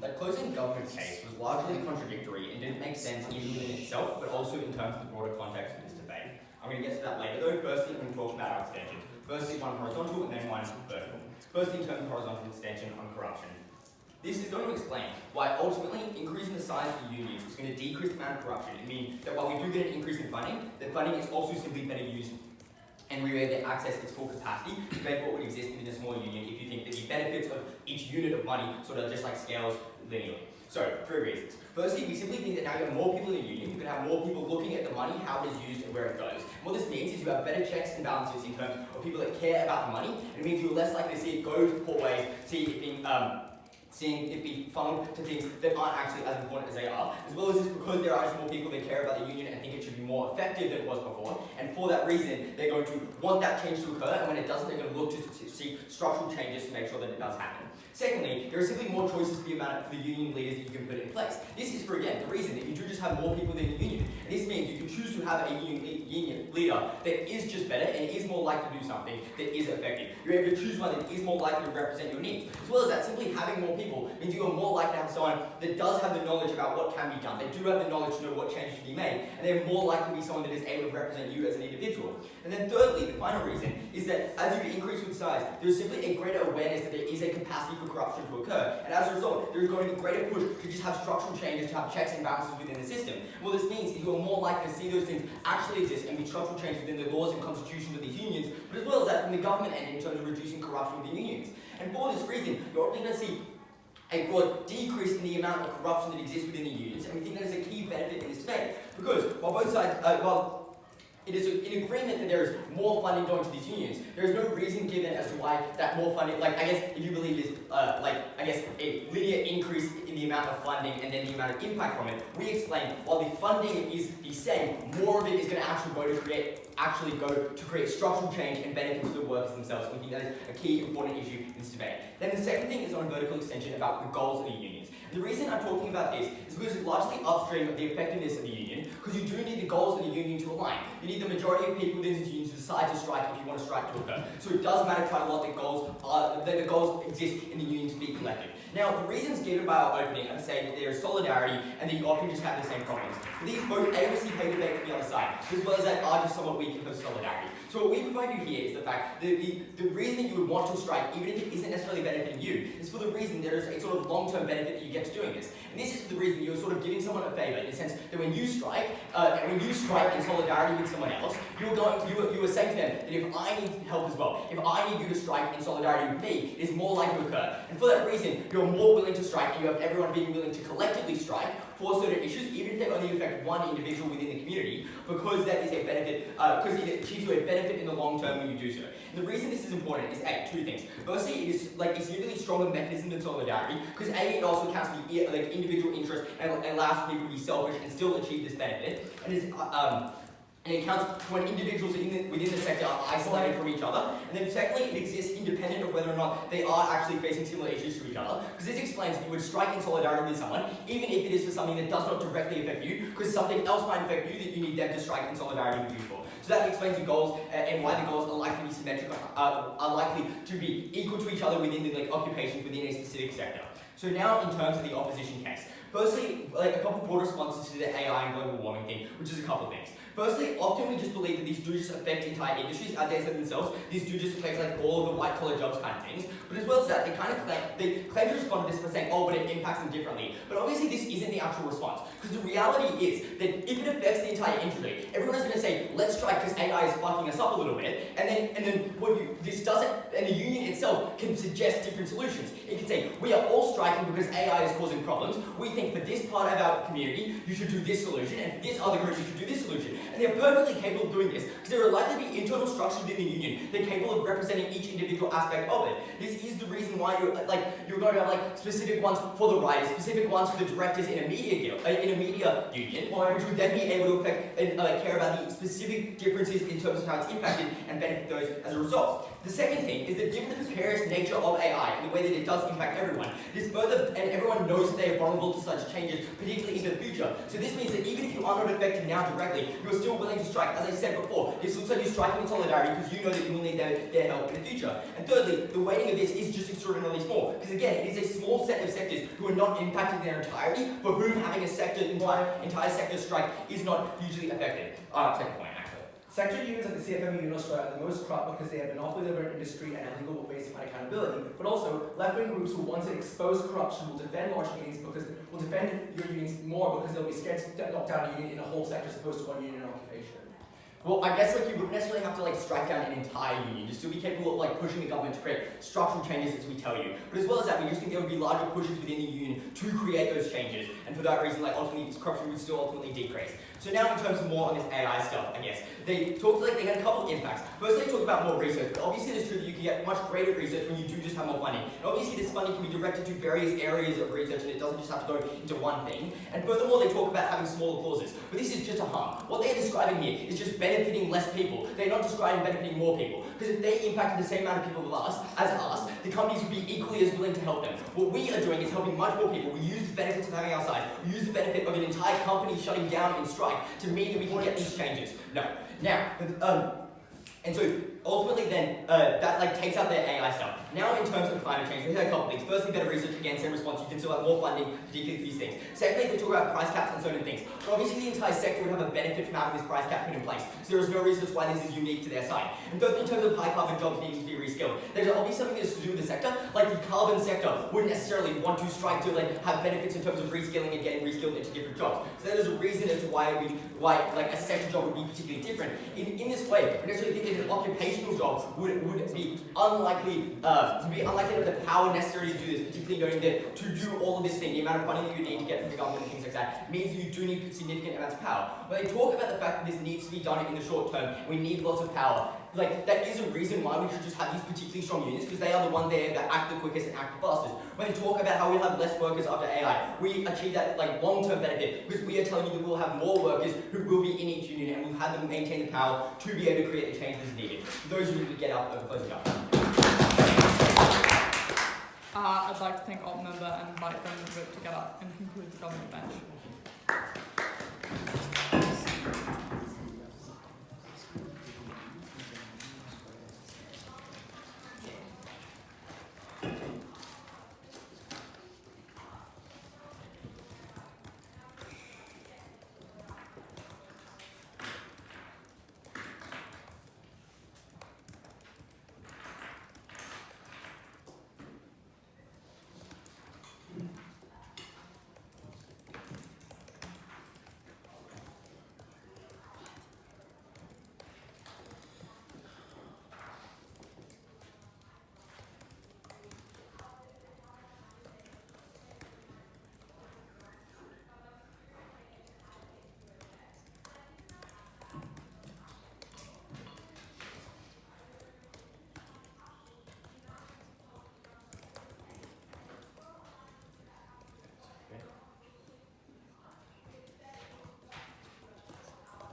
[SPEAKER 2] That closing government's case was largely contradictory and didn't make sense even within itself, but also in terms of the broader context of this debate. I'm going to get to that later though. Firstly, I'm going to talk about our extensions. Firstly, one horizontal and then one vertical. Firstly, in terms of horizontal extension on corruption. This is going to explain why ultimately increasing the size of the unions is going to decrease the amount of corruption. It means that while we do get an increase in funding, the funding is also simply better used and we were able to access its full capacity compared to what would exist within a small union if you think that the benefits of each unit of money sort of just like scales linearly. So, 3 reasons. Firstly, we simply think that now you have more people in the union, you can have more people looking at the money, how it is used and where it goes. And what this means is you have better checks and balances in terms of people that care about the money, and it means you're less likely to see it go to poor ways, seeing it be funneled to things that aren't actually as important as they are, as well as just because there are just more people that care about the union and think it should be more effective than it was before, and for that reason, they're going to want that change to occur, and when it doesn't, they're going to look to see structural changes to make sure that it does happen. Secondly, there are simply more choices for the union leaders that you can put in place. This is for, again, the reason that you do just have more people within the union. And this means you can choose to have a union leader that is just better and is more likely to do something that is effective. You're able to choose one that is more likely to represent your needs. As well as that, simply having more people means you are more likely to have someone that does have the knowledge about what can be done. They do have the knowledge to know what changes should be made. And they're more likely to be someone that is able to represent you as an individual. And then thirdly, the final reason is that as you increase with size, there's simply a greater awareness that there is a capacity for corruption to occur. And as a result, there is going to be a greater push to just have structural changes, to have checks and balances within the system. And what this means is you are more likely to see those things actually exist and be structural changes within the laws and constitutions of these unions, but as well as that from the government end in terms of reducing corruption within unions. And for this reason, you're only going to see a broad decrease in the amount of corruption that exists within the unions, and we think that is a key benefit in this debate, because while both sides, it is in agreement that there is more funding going to these unions, there is no reason given as to why that more funding, I guess, if you believe this, a linear increase in the amount of funding and then the amount of impact from it, we explain, while the funding is the same, more of it is going to actually go to create structural change and benefits to the workers themselves. We think that is a key important issue in this debate. Then the second thing is on vertical extension about the goals of the unions. And the reason I'm talking about this is because it's largely upstream of the effectiveness of the union, because you do need the goals of the union to align. You need the majority of people within the union to decide to strike if you want a strike to occur. So it does matter quite a lot that the goals exist in the union to be collective. Now, the reasons given by our opening are saying that there is solidarity and that you often just have the same problems. These both AOC pay debate from the other side, as well as that are just somewhat weak because of solidarity. So what we provide you here is the fact that the reason that you would want to strike, even if it isn't necessarily benefiting you, is for the reason there is a sort of long-term benefit that you get to doing this. And this is for the reason you're sort of giving someone a favour, in the sense that when you strike in solidarity with someone else, you are saying to them that if I need help as well, if I need you to strike in solidarity with me, it is more likely to occur. And for that reason, you're more willing to strike, and you have everyone being willing to collectively strike for certain issues, even if they only affect one individual within the community, because that is a benefit, because it achieves you a benefit in the long term when you do so. And the reason this is important is two things. Firstly, it is a significantly stronger mechanism than solidarity, because it also accounts for the individual interest and allows people to be selfish and still achieve this benefit. And it accounts for when individuals within the sector are isolated from each other. And then secondly, it exists independent of whether or not they are actually facing similar issues to each other. Because this explains that you would strike in solidarity with someone, even if it is for something that does not directly affect you, because something else might affect you that you need them to strike in solidarity with you for. So that explains the goals and why the goals are likely to be symmetrical, are likely to be equal to each other within the occupations within a specific sector. So now in terms of the opposition case. Firstly, a couple broad responses to the AI and global warming thing, which is a couple of things. Firstly, often we just believe that these do just affect entire industries as they said themselves. These do just affect all of the white collar jobs kind of things. But as well as that, they claim to respond to this by saying, oh, but it impacts them differently. But obviously this isn't the actual response. Because the reality is that if it affects the entire industry, everyone is going to say, let's strike because AI is fucking us up a little bit. And then this doesn't, and the union itself can suggest different solutions. It can say, we are all striking because AI is causing problems. We think for this part of our community, you should do this solution, and for this other group, you should do this solution. And they're perfectly capable of doing this, because there are likely to be internal structures within the union that are capable of representing each individual aspect of it. This is the reason why you're going to have specific ones for the writers, specific ones for the directors in a media union, which would then be able to affect and care about the specific differences in terms of how it's impacted and benefit those as a result. The second thing is that given the precarious nature of AI and the way that it does impact everyone, this further, and everyone knows that they are vulnerable to such changes, particularly into the future. So this means that even if you are not affected now directly, you're still willing to strike. As I said before, this looks like you're striking in solidarity because you know that you will need their help in the future. And thirdly, the weighting of this is just extraordinarily small. Because again, it is a small set of sectors who are not impacted in their entirety, for whom having a sector, entire sector strike is not hugely effective. Second point, actually.
[SPEAKER 1] Sector unions like the CFMU and Australia are the most corrupt because they have monopolies over industry and have legal ways to find accountability. But also, left-wing groups who want to expose corruption will defend large unions because will defend your unions more because they'll be scared to knock down a union in a whole sector as opposed to one union occupation.
[SPEAKER 2] Well, I guess like you wouldn't necessarily have to like strike down an entire union. You'd still be capable of like pushing the government to create structural changes as we tell you. But as well as that, we just think there would be larger pushes within the union to create those changes. And for that reason, like ultimately, this corruption would still ultimately decrease. So now in terms of more on this AI stuff, I guess, they had a couple of impacts. First, they talked about more research, but obviously it's true that you can get much greater research when you do just have more funding. And obviously this funding can be directed to various areas of research and it doesn't just have to go into one thing. And furthermore, they talk about having smaller clauses. But this is just a harm. What they're describing here is just benefiting less people. They're not describing benefiting more people. Because if they impacted the same amount of people as us, the companies would be equally as willing to help them. What we are doing is helping much more people. We use the benefits of having our side. We use the benefit of an entire company shutting down in strike to mean that we can get these changes. No. Now, and so ultimately then, that like takes out their AI stuff. Now in terms of climate change, they had a couple things. Firstly, better research, again, same response, you can still have more funding, particularly for these things. Secondly, they talk about price caps on certain things. But obviously the entire sector would have a benefit from having this price cap put in place. So there is no reason why this is unique to their side. And thirdly, in terms of high carbon jobs needing to be reskilled, there's obviously something that's to do with the sector. Like the carbon sector wouldn't necessarily want to strike to like have benefits in terms of reskilling and getting reskilled into different jobs. So there's a reason as to why like a sector job would be particularly different. In this way, we actually think that an occupational job would be unlikely to have the power necessary to do this, particularly knowing that to do all of this thing, the amount of funding that you need to get from the government and things like that, means that you do need significant amounts of power. When they talk about the fact that this needs to be done in the short term, we need lots of power. Like, that is a reason why we should just have these particularly strong unions, because they are the ones there that act the quickest and act the fastest. When they talk about how we'll have less workers after AI, we achieve that like long-term benefit, because we are telling you that we'll have more workers who will be in each union, and we'll have them maintain the power to be able to create the change that's needed. For those who need to get out of closing up.
[SPEAKER 3] I'd like to thank alt member and invite them to get up and conclude the government bench.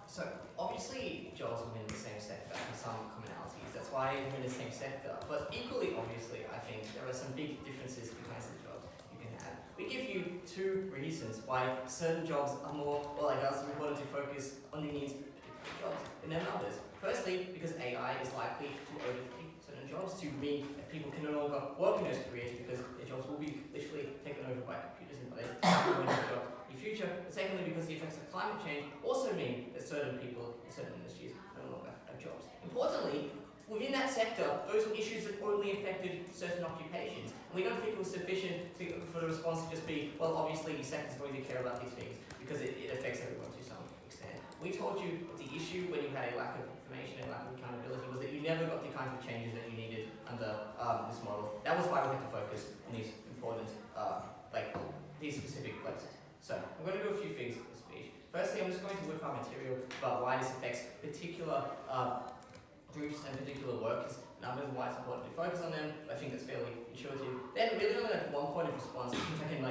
[SPEAKER 8] So obviously jobs within the same sector have some commonalities, that's why we're in the same sector. But equally obviously, I think there are some big differences between the jobs you can have. We give you two reasons why certain jobs are more, well, like us, important to focus on the needs of particular jobs than others. Firstly, because AI is likely to overtake certain jobs to mean that people can no longer work in those careers because their jobs will be literally taken over by computers and others in the future. But secondly, because the effects of climate change also mean that certain people in certain industries no longer have jobs. Importantly, within that sector, those were issues that only affected certain occupations. And we don't think it was sufficient for the response to just be, well, obviously these sectors going to care about these things because it affects everyone to some extent. We told you that the issue when you had a lack of information and lack of accountability was that you never got the kinds of changes that you needed under this model. That was why we had to focus on these important, these specific places. So, I'm going to do a few things in this speech. Firstly, I'm just going to whip our material about why this affects particular groups and particular workers, numbers, why it's important to focus on them. I think that's fairly intuitive. Then, really only one point of response, which I can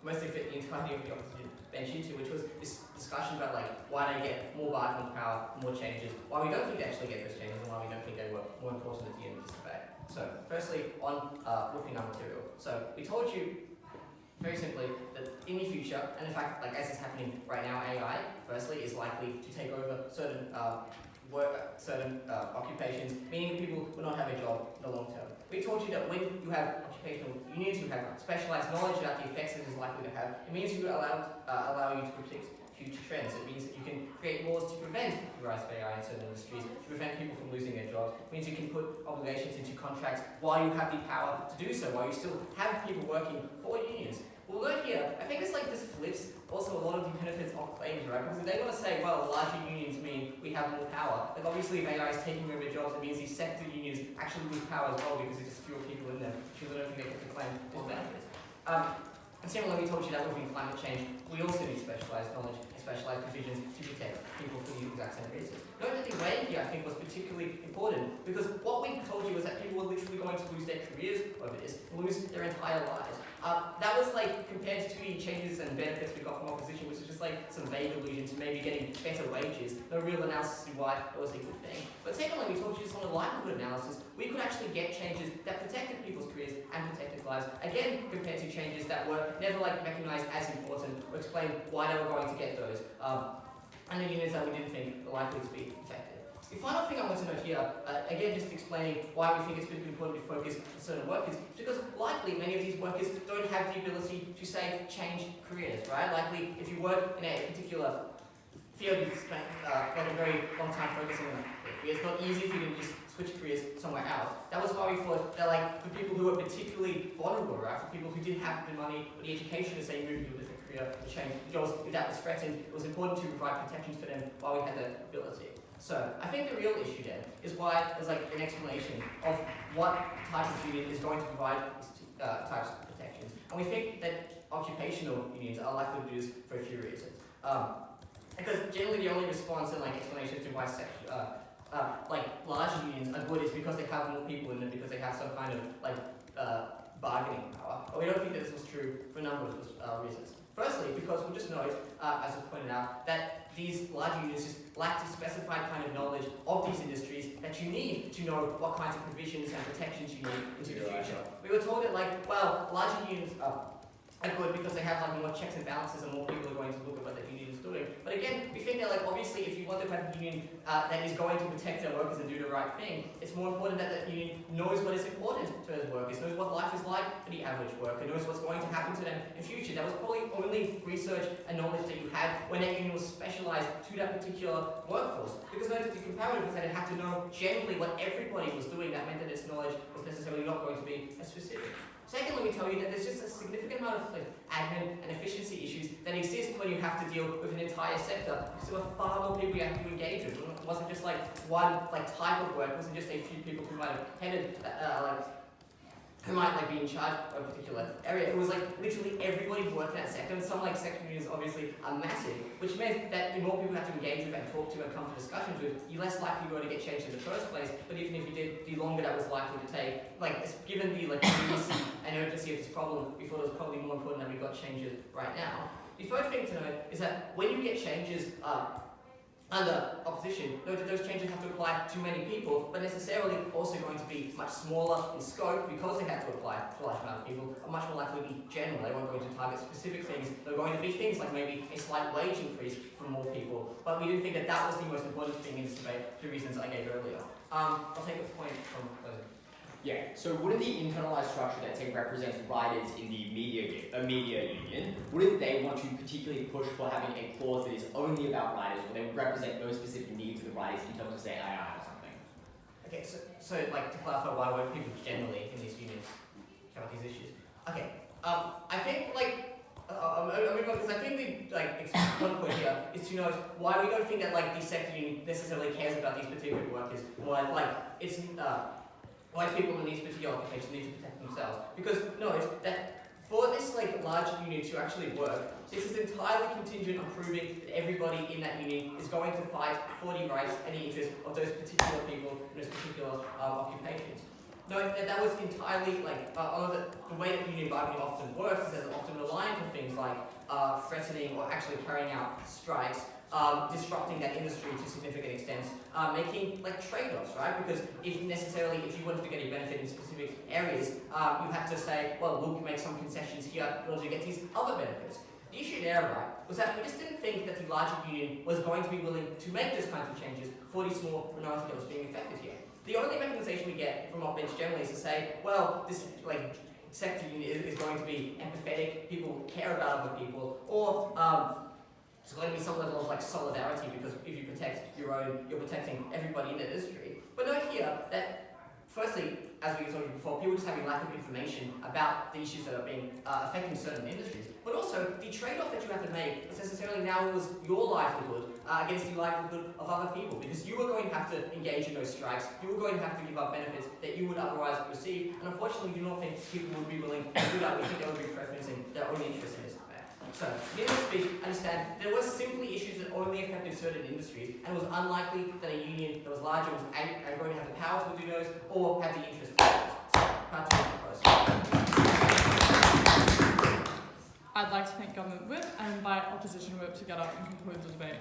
[SPEAKER 8] mostly fit the entirety of the opposition bench into, which was this discussion about like why they get more bargaining power, more changes, why we don't think they actually get those changes, and why we don't think they were more important at the end of this debate. So, firstly, on looking at material. So, we told you very simply that in the future, and in fact, like as it's happening right now, AI, firstly, is likely to take over certain occupations, meaning people will not have a job in the long term. We told you that when you have occupational unions who have specialised knowledge about the effects it is likely to have, it means you allow you to predict future trends. It means that you can create laws to prevent the rise of AI in certain industries, to prevent people from losing their jobs. It means you can put obligations into contracts while you have the power to do so, while you still have people working for unions. We'll look here, I think this flips also a lot of the benefits of claims, right? Because if they want to say, well, larger unions mean we have more power, like obviously if AI is taking over jobs, it means these sector unions actually lose power as well because there's just fewer people in them, which is don't think they can claim those benefits. And similarly, we told you that within climate change, we also need specialised knowledge and specialised provisions to protect people for the exact same reasons. Note that the way here, I think, was particularly important because what we told you was that people were literally going to lose their careers over this, lose their entire lives. That was like compared to the changes and benefits we got from opposition, which is just like some vague allusion to maybe getting better wages. No real analysis of why it was a good thing. But secondly, we told you just on a likelihood analysis, we could actually get changes that protected people's careers and protected lives. Again, compared to changes that were never like recognised as important or explain why they were going to get those. And the unions that we didn't think were likely to be effective. The final thing I want to note here, again just explaining why we think it's particularly important to focus on certain workers, because likely many of these workers don't have the ability to, say, change careers, right? Likely if you work in a particular field, you've spent a very long time focusing on it. It's not easy for you to just switch careers somewhere else. That was why we thought that like for people who were particularly vulnerable, right? For people who didn't have the money or the education to say move to a different career or change jobs, if that was threatened, it was important to provide protections for them while we had the ability. So, I think the real issue then is why there's like an explanation of what type of union is going to provide these types of protections. And we think that occupational unions are likely to do this for a few reasons. Because generally the only response and like explanation to why like larger unions are good is because they have more people in them, because they have some kind of like bargaining power. But we don't think that this was true for a number of reasons. Firstly, because we'll just note, as I pointed out, that these larger unions just lack the specified kind of knowledge of these industries that you need to know what kinds of provisions and protections you need into the future. We were told that, like, well, larger unions are good because they have like more checks and balances and more people are going to look at what the union is doing. But again, we think that like obviously if you want to have a union that is going to protect their workers and do the right thing, it's more important that the union knows what is important to those workers, knows what life is like for the average worker, knows what's going to happen to them in future. That was probably only research and knowledge that you had when that union was specialised to that particular workforce. Because notice the comparative was that it had to know generally what everybody was doing. That meant that its knowledge was necessarily not going to be as specific. Secondly, we tell you that there's just a significant amount of admin and efficiency issues that exist when you have to deal with an entire sector, because there were far more people you have to engage with. It wasn't just like one type of work, it wasn't just a few people who might have headed who might be in charge of a particular area. It was like literally everybody who worked in that sector, and some sector unions obviously are massive, which meant that the more people you have to engage with and talk to and come to discussions with, you're less likely you were to get changed in the first place. But even if you did, the longer that was likely to take. Given the immediacy and urgency of this problem, we thought it was probably more important that we got changes right now. The third thing to note is that when you get changes under opposition, note that those changes have to apply to many people, but necessarily also going to be much smaller in scope because they have to apply to a large amount of people, are much more likely to be general. They won't go to target specific things. They're going to be things like maybe a slight wage increase for more people. But we didn't think that that was the most important thing in this debate for the reasons I gave earlier. I'll take a point from closing.
[SPEAKER 2] Yeah, so wouldn't the internalized structure that say represents writers in the media union, wouldn't they want to particularly push for having a clause that is only about writers, or they would represent those specific needs of the writers in terms of, say, AI or something?
[SPEAKER 8] Okay, so to clarify why won't people generally in these unions care about these issues? Okay, I think because I think the one point here is to note why we don't think that the sector union necessarily cares about these particular workers, or it's white people in these particular occupations need to protect themselves. Because note that for this large union to actually work, this is entirely contingent on proving that everybody in that union is going to fight for the rights and the interests of those particular people in those particular occupations. No, that was entirely like the way that union bargaining often works is that it's often reliant on things like threatening or actually carrying out strikes, disrupting that industry to significant extents, making like trade-offs, right? Because if you wanted to get a benefit in specific areas, you have to say, well, we'll make some concessions here in order to get these other benefits. The issue there, right, was that we just didn't think that the larger union was going to be willing to make those kinds of changes for the small minority that was being affected here. The only recognition we get from our bench generally is to say, well, this sector union is going to be empathetic, people care about other people, or there's going to be some level of solidarity because if you protect your own, you're protecting everybody in the industry. But note here that, firstly, as we were talking before, people just having lack of information about the issues that are being affecting certain industries. But also, the trade-off that you have to make is necessarily now was your livelihood against the livelihood of other people, because you were going to have to engage in those strikes, you were going to have to give up benefits that you would otherwise receive, and unfortunately, we do not think people would be willing to do that. We think they would be preferencing their own interests in this matter. So, beginning to speak, understand there were simply issues that only affected certain industries, and it was unlikely that a union that was larger was going to have the power to do those or have the interest to do those. So, practical process.
[SPEAKER 3] I'd like to thank Government Whip and invite Opposition Whip to get up and conclude the debate.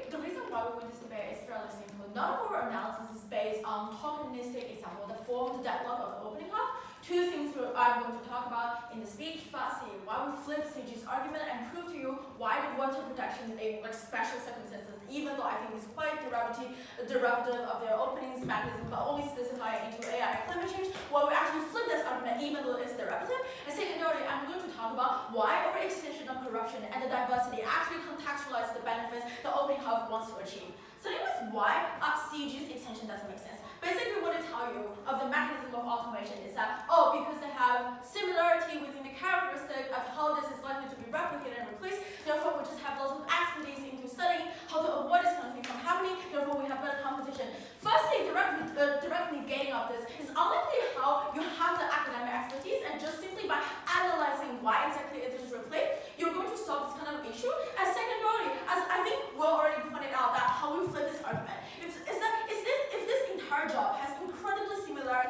[SPEAKER 9] The reason why we win this debate is fairly simple. None of our analysis is based on tokenistic example that form the deadlock of the opening half. Two things I'm going to talk about in the speech. Firstly, why we flip CG's argument and prove to you why the water protection is a special circumstances, even though I think it's quite derivative of their openings mechanism, but only specify into AI climate change. Why we actually flip this argument, even though it's derivative. And secondarily, I'm going to talk about why overextension of corruption and the diversity actually contextualize the benefits the opening half wants to achieve. So that was why CG's extension doesn't make sense. Basically, what I tell you of the mechanism of automation is that, because they have similarity within the characteristic of how this is likely to be replicated and replaced, therefore we just have lots of expertise into studying how to avoid this kind of thing from happening, therefore we have better competition. Firstly, directly gating of this is unlikely how you have the academic expertise and just simply by analyzing why exactly it is replaced, you're going to solve this kind of issue. And secondarily, as I think Will already pointed out that how we flip this argument, if this entire job has incredibly similar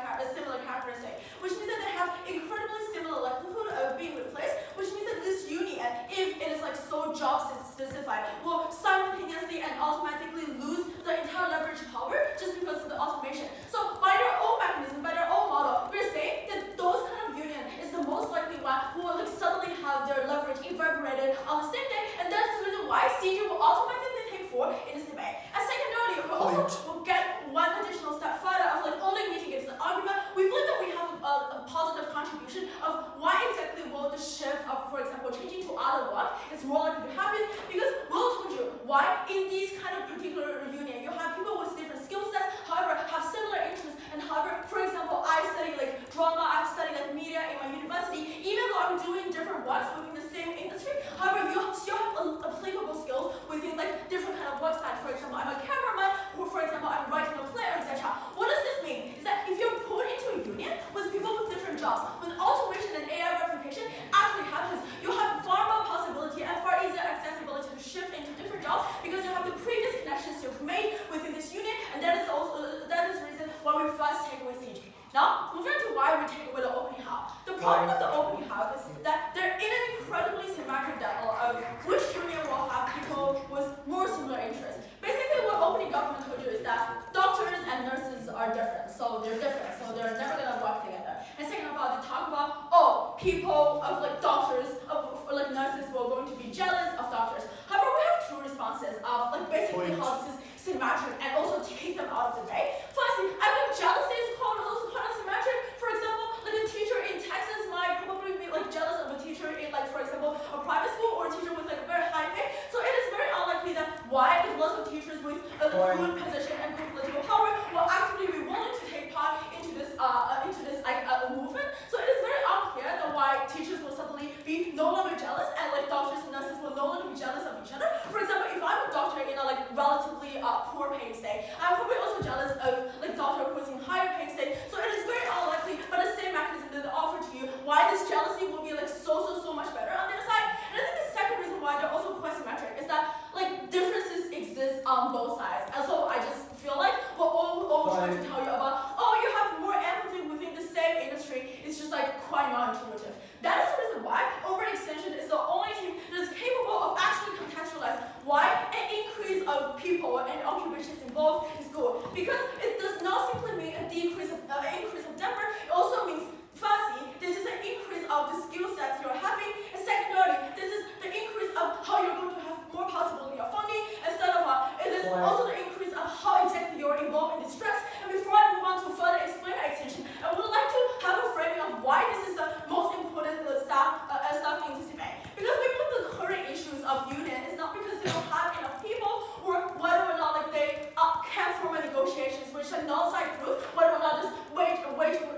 [SPEAKER 9] characteristic, which means that they have incredibly similar likelihood of being replaced, which means that this union, if it is so job specified, will simultaneously and automatically lose the entire leverage power just because of the automation. So by their own mechanism, by their own model, we're saying that those kind of union is the most likely one who will suddenly have their leverage evaporated on the same day, and that's the reason why CG will automatically take 4 in this debate. And secondarily, we also will get one additional step further of only mitigating the argument. We believe that we have a positive contribution of why exactly will the shift of, for example, changing to other work is more likely to happen, because Will told you why in these kind of particular union you have people with different skill sets, however, have similar interests, and however, for example, I study drama, I've studied media in my university, even though I'm doing different works within the same industry, however, you still have applicable skills within different kind of work sites. For example, I'm a cameraman, or for example, I'm writing a play, etc. What does this mean? Is that if you're put into a union with people with different jobs, when automation and AI replication actually happens, you have far more possibility and far easier accessibility to shift into different take away CG. Now, moving on to why we take away the opening house. The problem with the opening house is that they're in an incredibly symmetric dialogue of which union will have people with more similar interests. Basically, what opening government told you is that doctors and nurses are different, so they're never gonna work together. And second of all, they talk about, people of like doctors, of like nurses were going to be jealous of doctors. However, we have two responses of like basically how this is symmetric and also take them out of the debate. Firstly, I believe jealousy is also part of symmetric. For example, like a teacher in Texas might probably be like jealous of a teacher in like, for example, a private school or a teacher with like a very high pay. So it is very unlikely that why lots of teachers with a good position and good political power will actually be willing to take part into this movement. So it is very unclear that why teachers will suddenly be no longer jealous and like doctors and nurses will no longer be jealous of each other. For example, if I'm a doctor in a like relatively poor paying state, I'm probably also jealous of like doctor who is in higher paying state. So it is very unlikely, but the same mechanism that they offer to you, why this jealousy will be like so much better on their side. And I think the second reason why they're also quite symmetric is that like differences exist on both sides. And so I just feel like we're all trying to tell you about, you have more empathy within the same industry. It's just like quite non-intuitive. That is the reason why overextension is the only thing that is capable of actually contextualize why an increase of people and occupations involved is good. Because it does not simply mean an increase of number. It also means firstly, this is an increase of the skill sets you're having, and secondarily, this is the increase of how you're going to have more possibility of funding, and third of all, it is also the increase of how exactly you're involved in the stress. And before I move on to further explain the extension, I would like to have a framing of why this is the most important stuff in this debate. Because we believe the current issues of union is not because they don't have enough people, or whether or not like they can form a negotiations which are non-side proof, whether or not this wage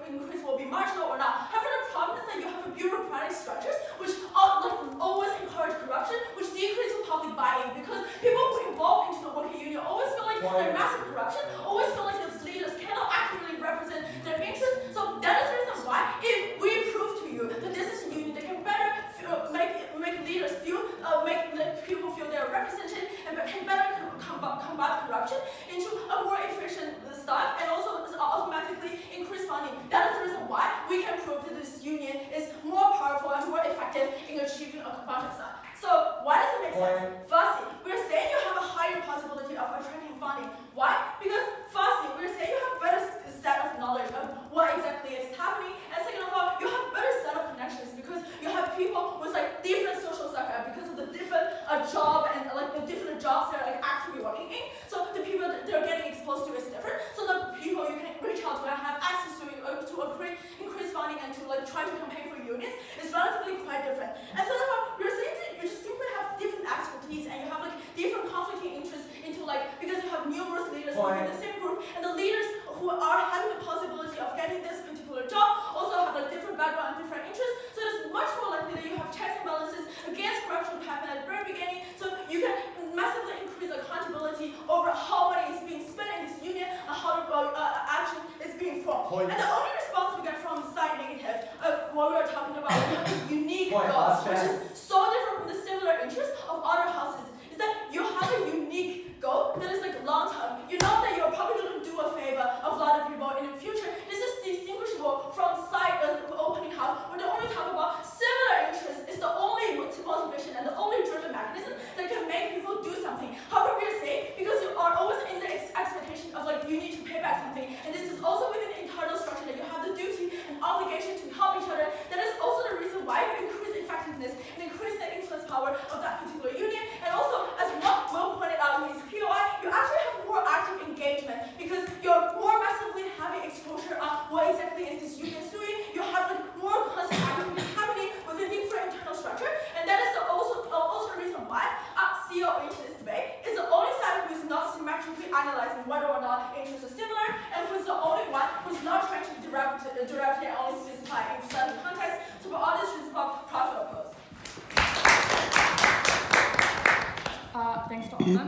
[SPEAKER 9] increase will be marginal or not. However, the problem is that you have a bureaucratic structures which always encourage corruption, which decrease public buy-in, because people who involve into the working union always feel like there's massive corruption, always feel like those leaders cannot accurately represent their interests. So that is the reason why, if we prove to you that this is a union that can better make leaders feel, make people feel they're represented, and can better combat corruption into a more efficient stuff, and also automatically increase funding. That is the reason why we can prove that this union is more powerful and more effective in achieving a budget side. So why does it make sense? Firstly, we're saying you have a higher possibility of attracting funding. Why? Because firstly, we're saying you have a better set of knowledge of what exactly is happening, and second of all, you have a better set of connections because you have people with like different social circle because of the different job and like the different jobs they're like actively working in. So the people that they're getting exposed to is different. So the people you can reach out to and have access to increase funding and to like try to campaign for unions is relatively quite different. And so we're saying that you just simply have different expertise and you have like different conflicting interests into like, because you have numerous leaders within the same group, and the leaders who are having the possibility of getting this particular job also have like different background and different interests. So it's much more likely that you have checks and balances against corruption to happen at the very beginning. So you can massively increase accountability over how money is being spent in this union and how the action is being formed. And the only response we get from side negative of what we are talking about, unique goals, which is so different from the similar interests of other houses, is that you have a unique goal that is like long term. You know that you're probably going to do a favor of a lot of people in the future. This is distinguishable from side opening house, where they only talk about similar interests is the only motivation and the only driven mechanism that can make people do something. However, we're saying because you are always in the expectation of like you need to pay back something, and this is also within the internal structure that you have the duty and obligation to help each other. That is also the reason why you increase effectiveness and increase the influence power of that particular union. And also, as what Will pointed out in his POI, you actually have more active engagement because you're more massively having exposure on what exactly is this union doing. You have like more constant activity happening within different internal structure, and that is also the reason why CEO into this debate is the only side who is not symmetrically analyzing whether or not interests are similar, and who's the only one who's not trying to derive it only specify in certain context. So for all this reasons, profit oppose.
[SPEAKER 3] Thanks to all of them.